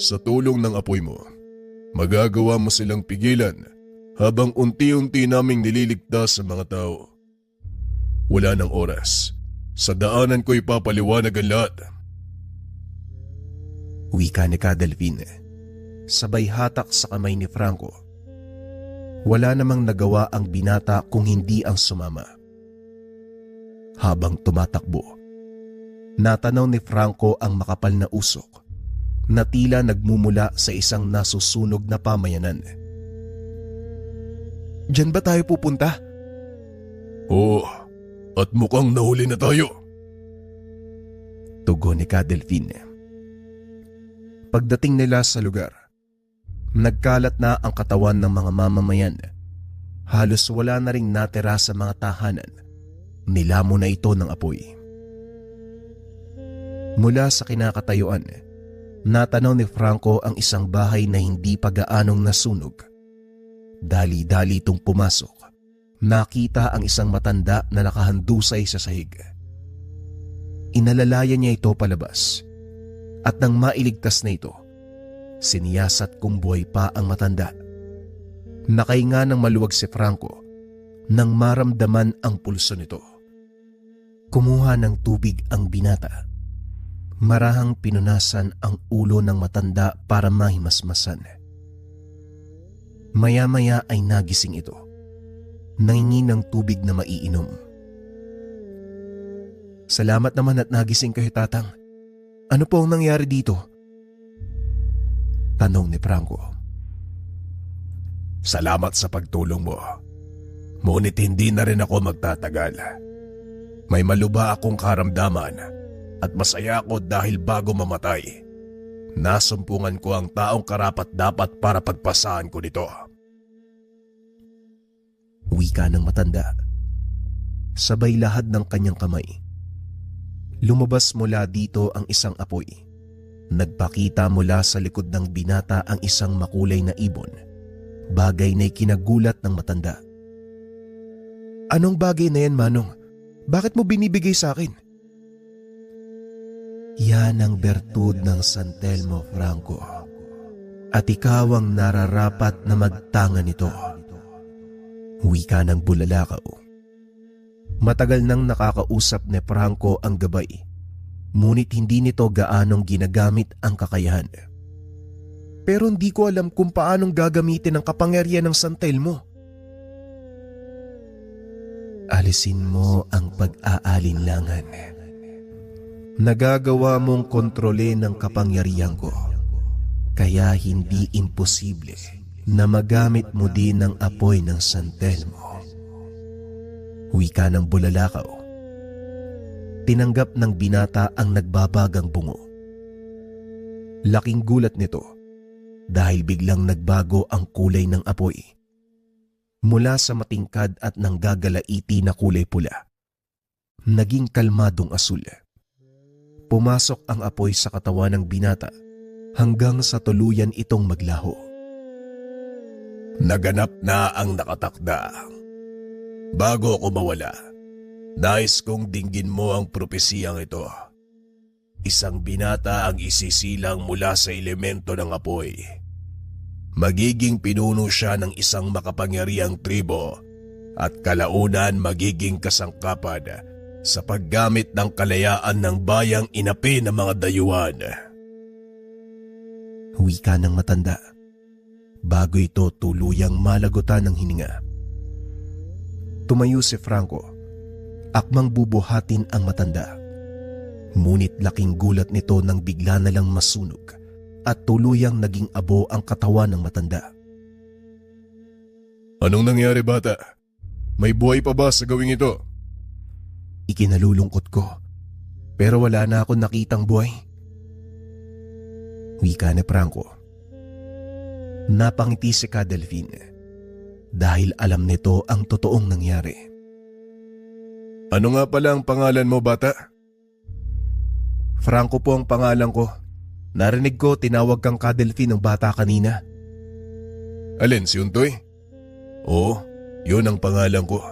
Sa tulong ng apoy mo, magagawa mo silang pigilan habang unti-unti naming nililigtas sa mga tao. Wala ng oras. Sa daanan ko ipapaliwanag ang lahat. Wika ni Cadelvin, sabay hatak sa kamay ni Franco. Wala namang nagawa ang binata kung hindi ang sumama. Habang tumatakbo, natanaw ni Franco ang makapal na usok na tila nagmumula sa isang nasusunog na pamayanan. Diyan ba tayo pupunta? Oo, at mukhang nahuli na tayo. Tugon ni Cadelvin. Pagdating nila sa lugar, nagkalat na ang katawan ng mga mamamayan. Halos wala na ring natira sa mga tahanan. Nilamo na ito ng apoy. Mula sa kinakatayuan, natanaw ni Franco ang isang bahay na hindi pa gaanong nasunog. Dali-dali itong pumasok. Nakita ang isang matanda na nakahandusay sa sahig. Inalalayan niya ito palabas. At nang mailigtas na ito, siniyasat kung buhay pa ang matanda. Nakahinga ng maluwag si Franco nang maramdaman ang pulso nito. Kumuha ng tubig ang binata. Marahang pinunasan ang ulo ng matanda para mahimasmasan. Maya-maya ay nagising ito. Nangingi ng tubig na maiinom. Salamat naman at nagising kayo, Tatang. Ano po ang nangyari dito? Tanong ni Franco. Salamat sa pagtulong mo. Ngunit hindi na rin ako magtatagal. May maluba akong karamdaman at masaya ako dahil bago mamatay, nasumpungan ko ang taong karapat-dapat para pagpasahan ko nito. Wika ng matanda. Sabay lahad ng kanyang kamay. Lumabas mula dito ang isang apoy. Nagpakita mula sa likod ng binata ang isang makulay na ibon. Bagay na ikinagulat ng matanda. Anong bagay na yan, Manong? Bakit mo binibigay sa akin? Yan ang bertud ng San Telmo, Franco. At ikaw ang nararapat na magtanga nito. Wika ng bulalakaw. Matagal nang nakakausap ni Franco ang gabay, ngunit hindi nito gaanong ginagamit ang kakayahan. Pero hindi ko alam kung paanong gagamitin ang kapangyarihan ng San Telmo. Alisin mo ang pag-aalinlangan. Nagagawa mong kontrolin ang kapangyarihan ko, kaya hindi imposible na magamit mo din ang apoy ng San Telmo. Wika ng bulalakaw. Tinanggap ng binata ang nagbabagang bungo. Laking gulat nito dahil biglang nagbago ang kulay ng apoy. Mula sa matingkad at nanggagalaiti na kulay pula, naging kalmadong asul. Pumasok ang apoy sa katawan ng binata hanggang sa tuluyan itong maglaho. Naganap na ang nakatakda. Bago ako mawala, nais kong dinggin mo ang propesiyang ito. Isang binata ang isisilang mula sa elemento ng apoy. Magiging pinuno siya ng isang makapangyarihang tribo at kalaunan magiging kasangkapan sa paggamit ng kalayaan ng bayang inapi ng mga dayuhan. Wika ng matanda. Bago ito tuluyang malagutan ng hininga. Tumayo si Franco. Akmang bubuhatin ang matanda. Ngunit laking gulat nito nang bigla na lang masunog at tuluyang naging abo ang katawan ng matanda. Anong nangyari, bata? May buhay pa ba sa gawing ito? Ikinalulungkot ko, pero wala na akong nakitang buhay. Wika ni Franco. Napangiti si Cadelvin dahil alam nito ang totoong nangyari. Ano nga pala ang pangalan mo, bata? Franco po ang pangalan ko. Narinig ko tinawag kang Cadelvin ng bata kanina. Alin, si Untoy? Oo, yun ang pangalan ko.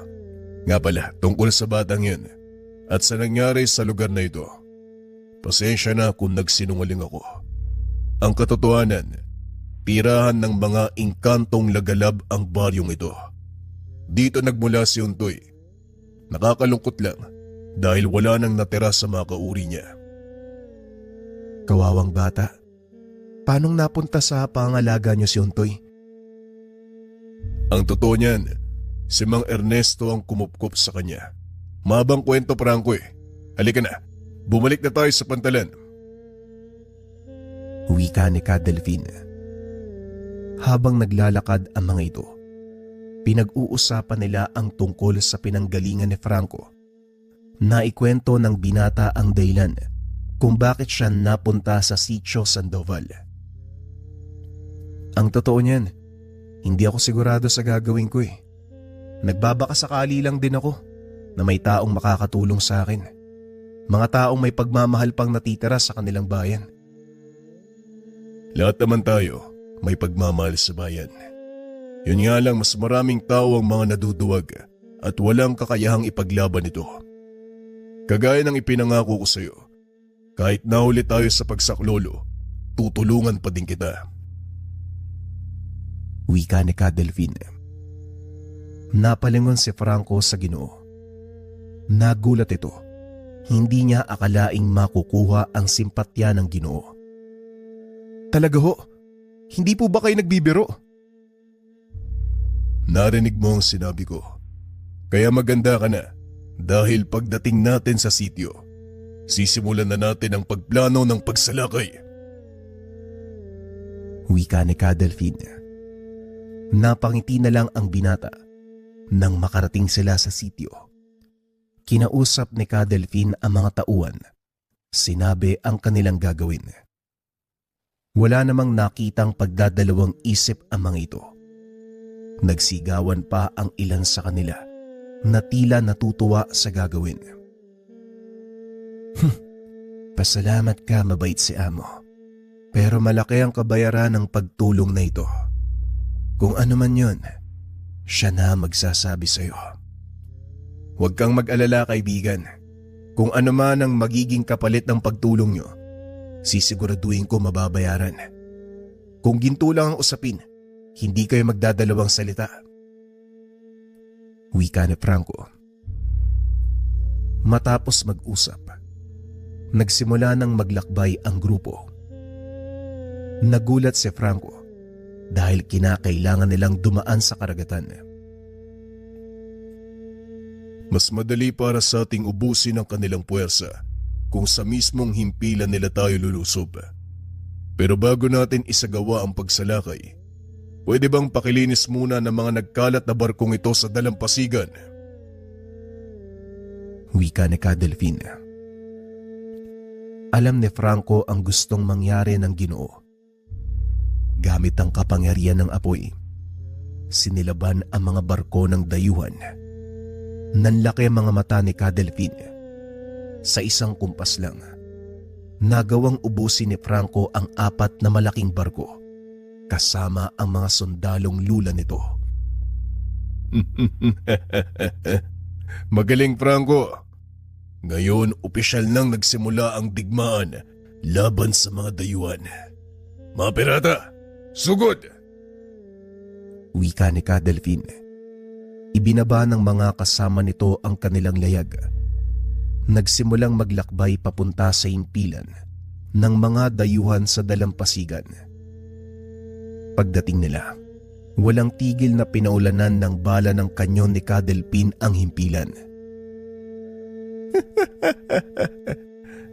Nga pala, tungkol sa batang yun at sa nangyari sa lugar na ito. Pasensya na kung nagsinungaling ako. Ang katotohanan, tirahan ng mga engkantong lagalab ang baryong ito. Dito nagmula si Untoy. Nakakalungkot lang dahil wala nang natira sa mga kauri niya. Kawawang bata. Paanong napunta sa pangalaga niyo si Untoy? Ang totoo niyan, si Mang Ernesto ang kumupkop sa kanya. Mabang kwento, Franco eh. Halika na, bumalik na tayo sa pantalan. Wika ni Ka Delphine. Habang naglalakad ang mga ito, pinag-uusapan nila ang tungkol sa pinanggalingan ni Franco. Naikwento ng binata ang dahilan kung bakit siya napunta sa Sitio Sandoval. Ang totoo niyan, hindi ako sigurado sa gagawin ko eh. Nagbabakasakali lang din ako na may taong makakatulong sa akin. Mga taong may pagmamahal pang natitira sa kanilang bayan. Lahat naman tayo may pagmamahal sa bayan. Yun nga lang, mas maraming tao ang mga naduduwag at walang kakayahang ipaglaban ito. Kagaya ng ipinangako ko sa iyo, kahit nahuli tayo sa pagsaklolo, tutulungan pa din kita. Wika ni Ka Delphine. Napalingon si Franco sa Ginoo. Nagulat ito. Hindi niya akalaing makukuha ang simpatya ng Ginoo. Talaga ho? Hindi po ba kayo nagbibiro? Narinig mo ang sinabi ko. Kaya maganda ka na dahil pagdating natin sa sitio, sisimulan na natin ang pagplano ng pagsalakay. Wika ni Ka Delphine. Napangiti na lang ang binata nang makarating sila sa sitio. Kinausap ni Ka Delphine ang mga tauhan. Sinabi ang kanilang gagawin. Wala namang nakitang pagdadalawang isip ang mga ito. Nagsigawan pa ang ilan sa kanila na tila natutuwa sa gagawin. Pasalamat ka, mabait si Amo. Pero malaki ang kabayaran ng pagtulong na ito. Kung ano man yun, siya na magsasabi sa iyo. Huwag kang mag-alala, kaibigan. Kung ano man ang magiging kapalit ng pagtulong nyo, sisiguraduhin ko mababayaran. Kung ginto lang ang usapin, hindi kayo magdadalawang salita. Wika ni Franco. Matapos mag-usap, nagsimula ng maglakbay ang grupo. Nagulat si Franco dahil kinakailangan nilang dumaan sa karagatan. Mas madali para sa ating ubusin ang kanilang puwersa kung sa mismong himpilan nila tayo lulusob. Pero bago natin isagawa ang pagsalakay, pwede bang pakilinis muna ng mga nagkalat na barkong ito sa dalampasigan? Wika ni Ka Delphine. Alam ni Franco ang gustong mangyari ng Ginoo. Gamit ang kapangyarihan ng apoy, sinilaban ang mga barko ng dayuhan. Nanlaki ang mga mata ni Ka Delphine. Sa isang kumpas lang, nagawang ubusin ni Franco ang 4 na malaking barko, kasama ang mga sundalong lula nito. Magaling, Franco. Ngayon, opisyal nang nagsimula ang digmaan laban sa mga dayuhan. Mga pirata, sugod! Wika ni Ka Delphine. Ibinaba ng mga kasama nito ang kanilang layag. Nagsimulang maglakbay papunta sa himpilan ng mga dayuhan sa dalampasigan. Pagdating nila, walang tigil na pinaulanan ng bala ng kanyon ni Ka Delphine ang himpilan.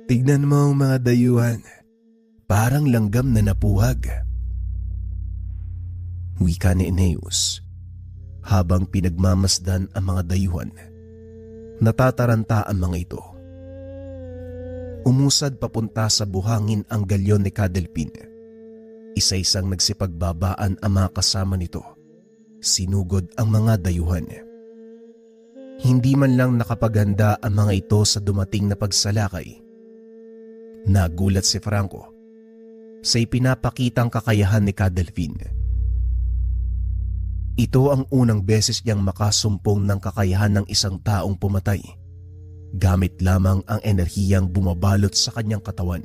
Tignan mo ang mga dayuhan, parang langgam na napuhag. Wika ni Eneus habang pinagmamasdan ang mga dayuhan. Natataranta ang mga ito. Umusad papunta sa buhangin ang galyon ni Ka Delphine. Isa-isang nagsipagbabaan ang mga kasama nito. Sinugod ang mga dayuhan. Hindi man lang nakapaghanda ang mga ito sa dumating na pagsalakay. Nagulat si Franco sa ipinapakitang kakayahan ni Ka Delphine. Ito ang unang beses niyang makasumpong ng kakayahan ng isang taong pumatay, gamit lamang ang enerhiyang bumabalot sa kanyang katawan.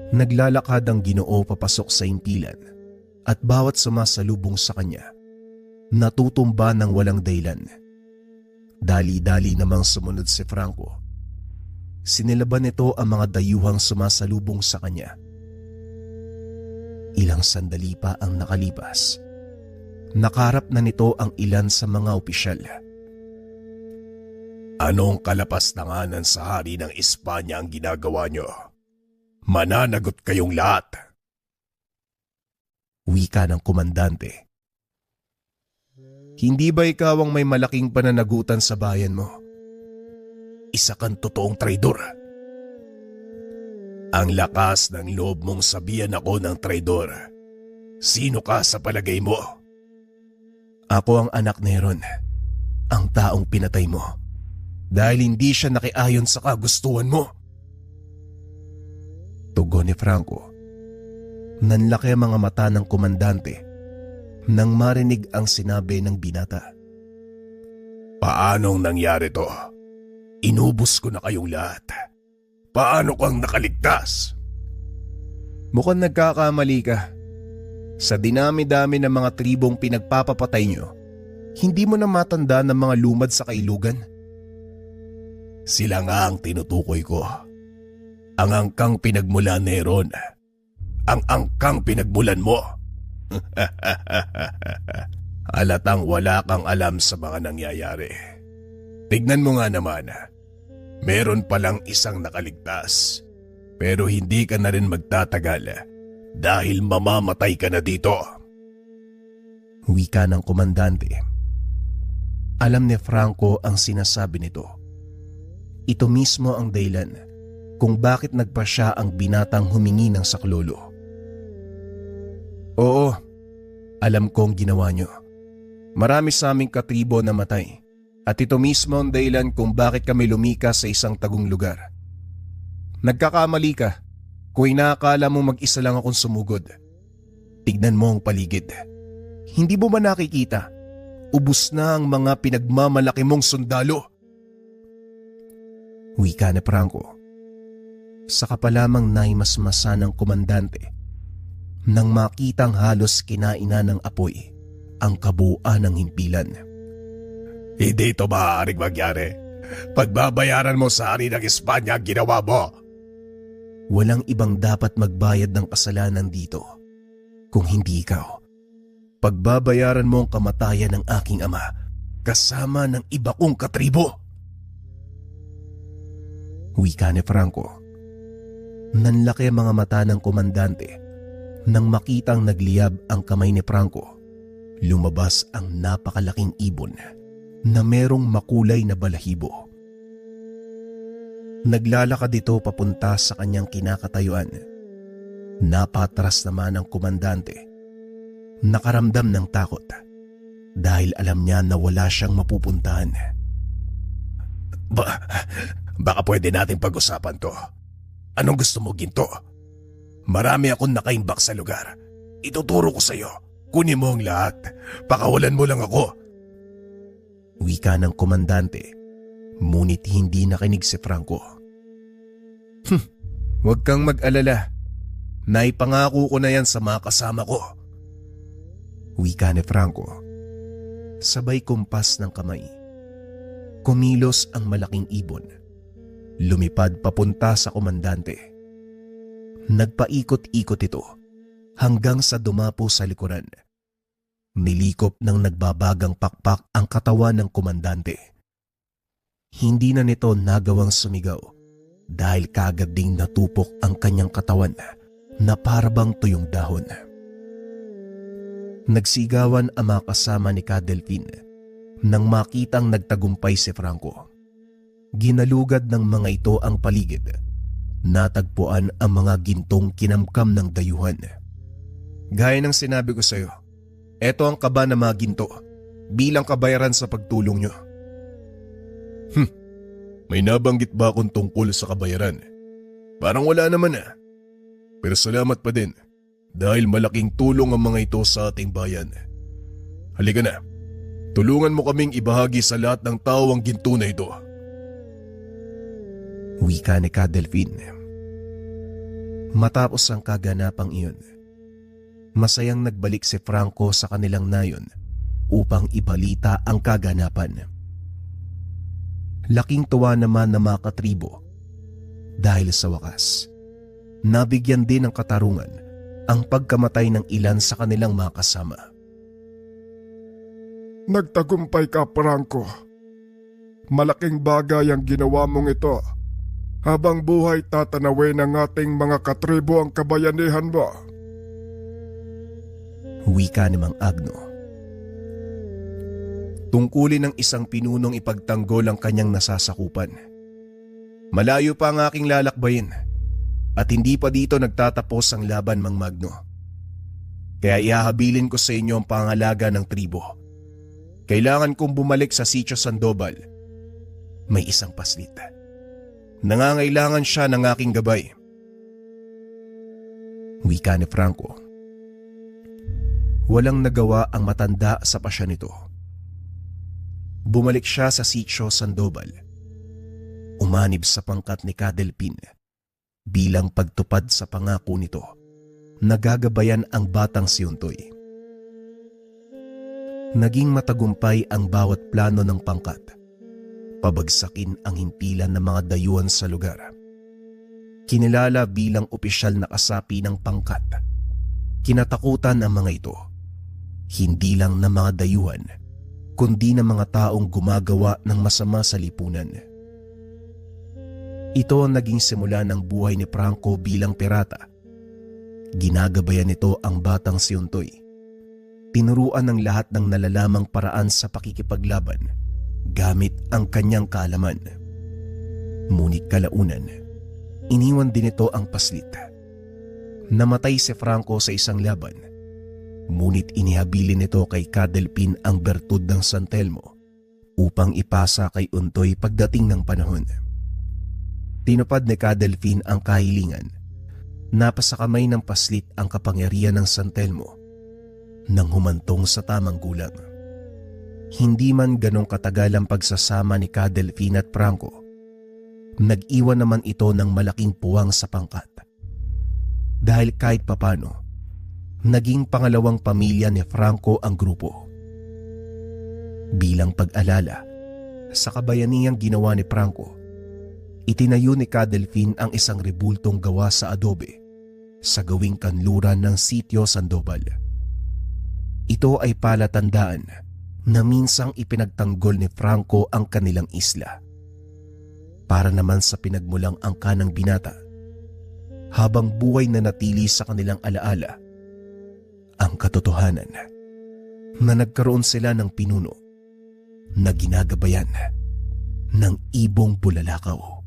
Naglalakad ang Ginoo papasok sa impilan at bawat sumasalubong sa kanya, natutumba ng walang dahilan. Dali-dali namang sumunod si Franco. Sinilaban nito ang mga dayuhang sumasalubong sa kanya. Ilang sandali pa ang nakalipas. Nakarap na nito ang ilan sa mga opisyal. Anong kalapastanganan sa hari ng Espanya ang ginagawa nyo? Mananagot kayong lahat. Wika ng komandante. Hindi ba ikaw ang may malaking pananagutan sa bayan mo? Isa kang totoong traidor. Ang lakas ng loob mong sabihan ako ng traidor. Sino ka sa palagay mo? Ako ang anak ni Heron, ang taong pinatay mo, dahil hindi siya nakiayon sa kagustuhan mo. Tugon ni Franco. Nanlaki ang mga mata ng komandante nang marinig ang sinabi ng binata. Paanong nangyari to? Inubos ko na kayong lahat. Paano kang nakaligtas? Mukhang nagkakamali ka. Sa dinami-dami ng mga tribong pinagpapapatay nyo, hindi mo na matanda ng mga lumad sa kailugan? Sila nga ang tinutukoy ko. Ang angkang pinagmulan ni Heron. Ang angkang pinagmulan mo. Halatang wala kang alam sa mga nangyayari. Tignan mo nga naman. Meron palang isang nakaligtas. Pero hindi ka na rin magtatagal dahil mamamatay ka na dito. Wika ng komandante. Alam ni Franco ang sinasabi nito. Ito mismo ang dahilan kung bakit nagpa siya ang binatang humingi ng saklolo. Oo, alam kong ginawa nyo. Marami sa aming katribo na matay at ito mismo ang dahilan kung bakit kami lumikas sa isang tagong lugar. Nagkakamali ka kung inaakala mo mag-isa lang akong sumugod. Tignan mo ang paligid. Hindi mo ba nakikita? Ubus na ang mga pinagmamalaki mong sundalo. Wika ni Franco. Saka pa lamang naimasmasa ng komandante nang makitang halos kinaina ng apoy ang kabuuan ng himpilan. Hindi ito maaaring mangyari. Pagbabayaran mo sa hari ng Espanya ang ginawa mo. Walang ibang dapat magbayad ng kasalanan dito kung hindi ikaw. Pagbabayaran mo ang kamatayan ng aking ama kasama ng iba kong katribo. Wika ni Franco. Nanlaki ang mga mata ng komandante nang makitang nagliyab ang kamay ni Franco. Lumabas ang napakalaking ibon na merong makulay na balahibo. Naglalakad ito papunta sa kanyang kinakatayuan. Napatras naman ang komandante. Nakaramdam ng takot dahil alam niya na wala siyang mapupuntahan. Baka pwede nating pag-usapan to. Anong gusto mo, ginto? Marami akong nakaimbak sa lugar. Ituturo ko sa'yo. Kunin mo ang lahat. Pakawalan mo lang ako. Wika ng komandante. Ngunit hindi nakinig si Franco. Huwag kang mag-alala. Naipangako ko na yan sa mga kasama ko. Wika ni Franco. Sabay kumpas ng kamay. Kumilos ang malaking ibon. Lumipad papunta sa komandante. Nagpaikot-ikot ito hanggang sa dumapo sa likuran. Nilikop ng nagbabagang pakpak ang katawan ng komandante. Hindi na nito nagawang sumigaw dahil kaagad ding natupok ang kanyang katawan na parabang tuyong dahon. Nagsigawan ang mga kasama ni Cadelfin nang makitang nagtagumpay si Franco. Ginalugad ng mga ito ang paligid. Natagpuan ang mga gintong kinamkam ng dayuhan. Gaya ng sinabi ko sa iyo, eto ang kaba ng mga ginto bilang kabayaran sa pagtulong nyo. May nabanggit ba akong tungkol sa kabayaran? Parang wala naman ah. Pero salamat pa din dahil malaking tulong ang mga ito sa ating bayan. Halika na. Tulungan mo kaming ibahagi sa lahat ng tao ang ginto na ito. Wika ni Ka Delphine. Matapos ang kaganapang iyon, masayang nagbalik si Franco sa kanilang nayon upang ibalita ang kaganapan. Laking tuwa naman ng mga katribo dahil sa wakas, nabigyan din ng katarungan ang pagkamatay ng ilan sa kanilang mga kasama. Nagtagumpay ka, Franco. Malaking bagay ang ginawa mong ito. Habang buhay tatanawin ng ating mga katribo ang kabayanihan mo. Wika ni Mang Agno. Tungkulin ng isang pinunong ipagtanggol ang kanyang nasasakupan. Malayo pa ang aking lalakbayin at hindi pa dito nagtatapos ang laban, Mang Magno. Kaya ihahabilin ko sa inyo ang pangalaga ng tribo. Kailangan kong bumalik sa Sitio Sandoval. May isang paslit. Nangangailangan siya ng aking gabay. Wika ni Franco. Walang nagawa ang matanda sa pasya nito. Bumalik siya sa Sitio Sandoval. Umanib sa pangkat ni Ka Delphine bilang pagtupad sa pangako nito na gagabayan ang batang si Untoy. Naging matagumpay ang bawat plano ng pangkat. Pabagsakin ang himpilan ng mga dayuhan sa lugar. Kinilala bilang opisyal na kasapi ng pangkat. Kinatakutan ang mga ito, hindi lang ng mga dayuhan, kundi ng mga taong gumagawa ng masama sa lipunan. Ito ang naging simula ng buhay ni Franco bilang pirata. Ginagabayan nito ang batang si Untoy. Tinuruan ng lahat ng nalalamang paraan sa pakikipaglaban gamit ang kanyang kaalaman. Ngunit kalaunan, iniwan din ito ang paslit. Namatay si Franco sa isang laban, ngunit inihabilin nito kay Ka Delphine ang bertud ng San Telmo upang ipasa kay Untoy pagdating ng panahon. Tinupad ni Ka Delphine ang kahilingan. Napasakamay ng paslit ang kapangyarihan ng San Telmo nang humantong sa tamang gulang. Hindi man ganong katagal ang pagsasama ni Ka Delphine at Franco, nag-iwan naman ito ng malaking puwang sa pangkat. Dahil kahit papano, naging pangalawang pamilya ni Franco ang grupo. Bilang pag-alala sa kabayanihang ginawa ni Franco, itinayo ni Ka Delphine ang isang rebultong gawa sa adobe sa gawing kanluran ng Sitio Sandoval. Ito ay palatandaan na minsang ipinagtanggol ni Franco ang kanilang isla. Para naman sa pinagmulang angka ng binata, habang buhay na natili sa kanilang alaala, ang katotohanan na nagkaroon sila ng pinuno na ginagabayan ng ibong bulalakaw.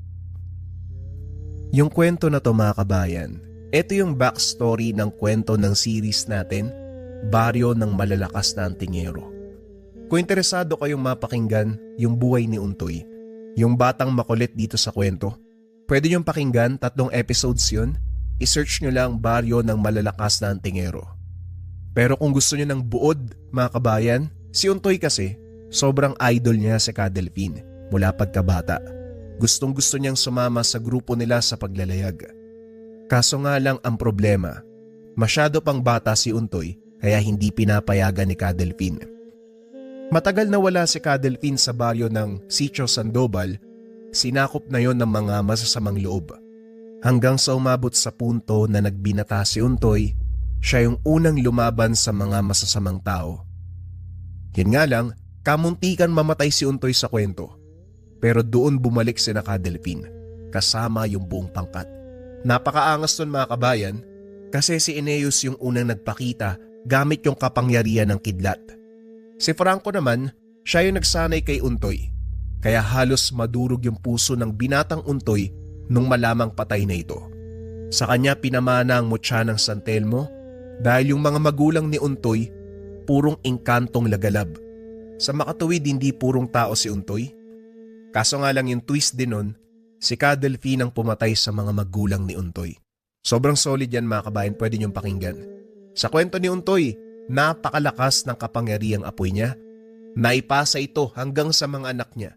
Yung kwento na to, mga kabayan, ito yung backstory ng kwento ng series natin, Baryo ng Malalakas na Antingero. Kung interesado kayong mapakinggan yung buhay ni Untoy, yung batang makulit dito sa kwento, pwede niyong pakinggan, 3 episodes yun. I-search nyo lang Baryo ng Malalakas na Antingero. Pero kung gusto nyo ng buod, mga kabayan, si Untoy kasi, sobrang idol niya si Ka Delphine mula pagkabata. Gustong gusto niyang sumama sa grupo nila sa paglalayag. Kaso nga lang ang problema, masyado pang bata si Untoy kaya hindi pinapayagan ni Ka Delphine. Matagal na wala si Ka Delphine sa baryo ng Sitio Sandoval, sinakop na yon ng mga masasamang loob. Hanggang sa umabot sa punto na nagbinata si Untoy, siya yung unang lumaban sa mga masasamang tao. Yan nga lang, kamuntikan mamatay si Untoy sa kwento. Pero doon bumalik si Ka Delphine, kasama yung buong pangkat. Napakaangas nun, mga kabayan, kasi si Eneus yung unang nagpakita gamit yung kapangyarihan ng kidlat. Si Franco naman, siya yung nagsanay kay Untoy, kaya halos madurog yung puso ng binatang Untoy nung malamang patay na ito. Sa kanya pinamana ang mutya ng San Telmo dahil yung mga magulang ni Untoy purong engkantong lagalab. Sa makatuwid, hindi purong tao si Untoy. Kaso nga lang yung twist din nun, si Ka Delphine ang pumatay sa mga magulang ni Untoy. Sobrang solid yan, mga kabayan, pwede niyong pakinggan. Sa kwento ni Untoy, napakalakas ng kapangyarihang apoy niya. Naipasa ito hanggang sa mga anak niya,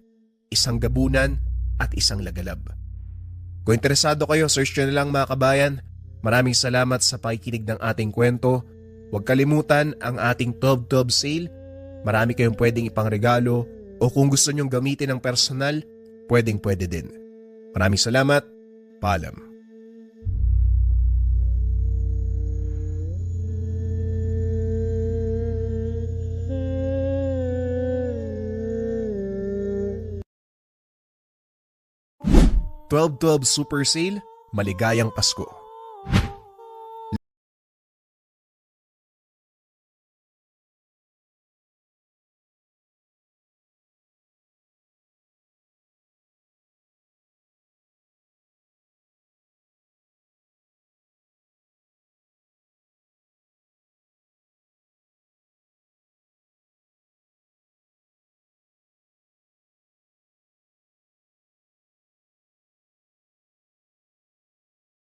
isang gabunan at isang lagalab. Kung interesado kayo, search nyo na lang mga kabayan. Maraming salamat sa pakikinig ng ating kwento. Huwag kalimutan ang ating 12-12 sale. Marami kayong pwedeng ipangregalo o kung gusto nyong gamitin ng personal, pwedeng-pwede din. Maraming salamat. Paalam. "12-12 Super Sale, Maligayang Pasko."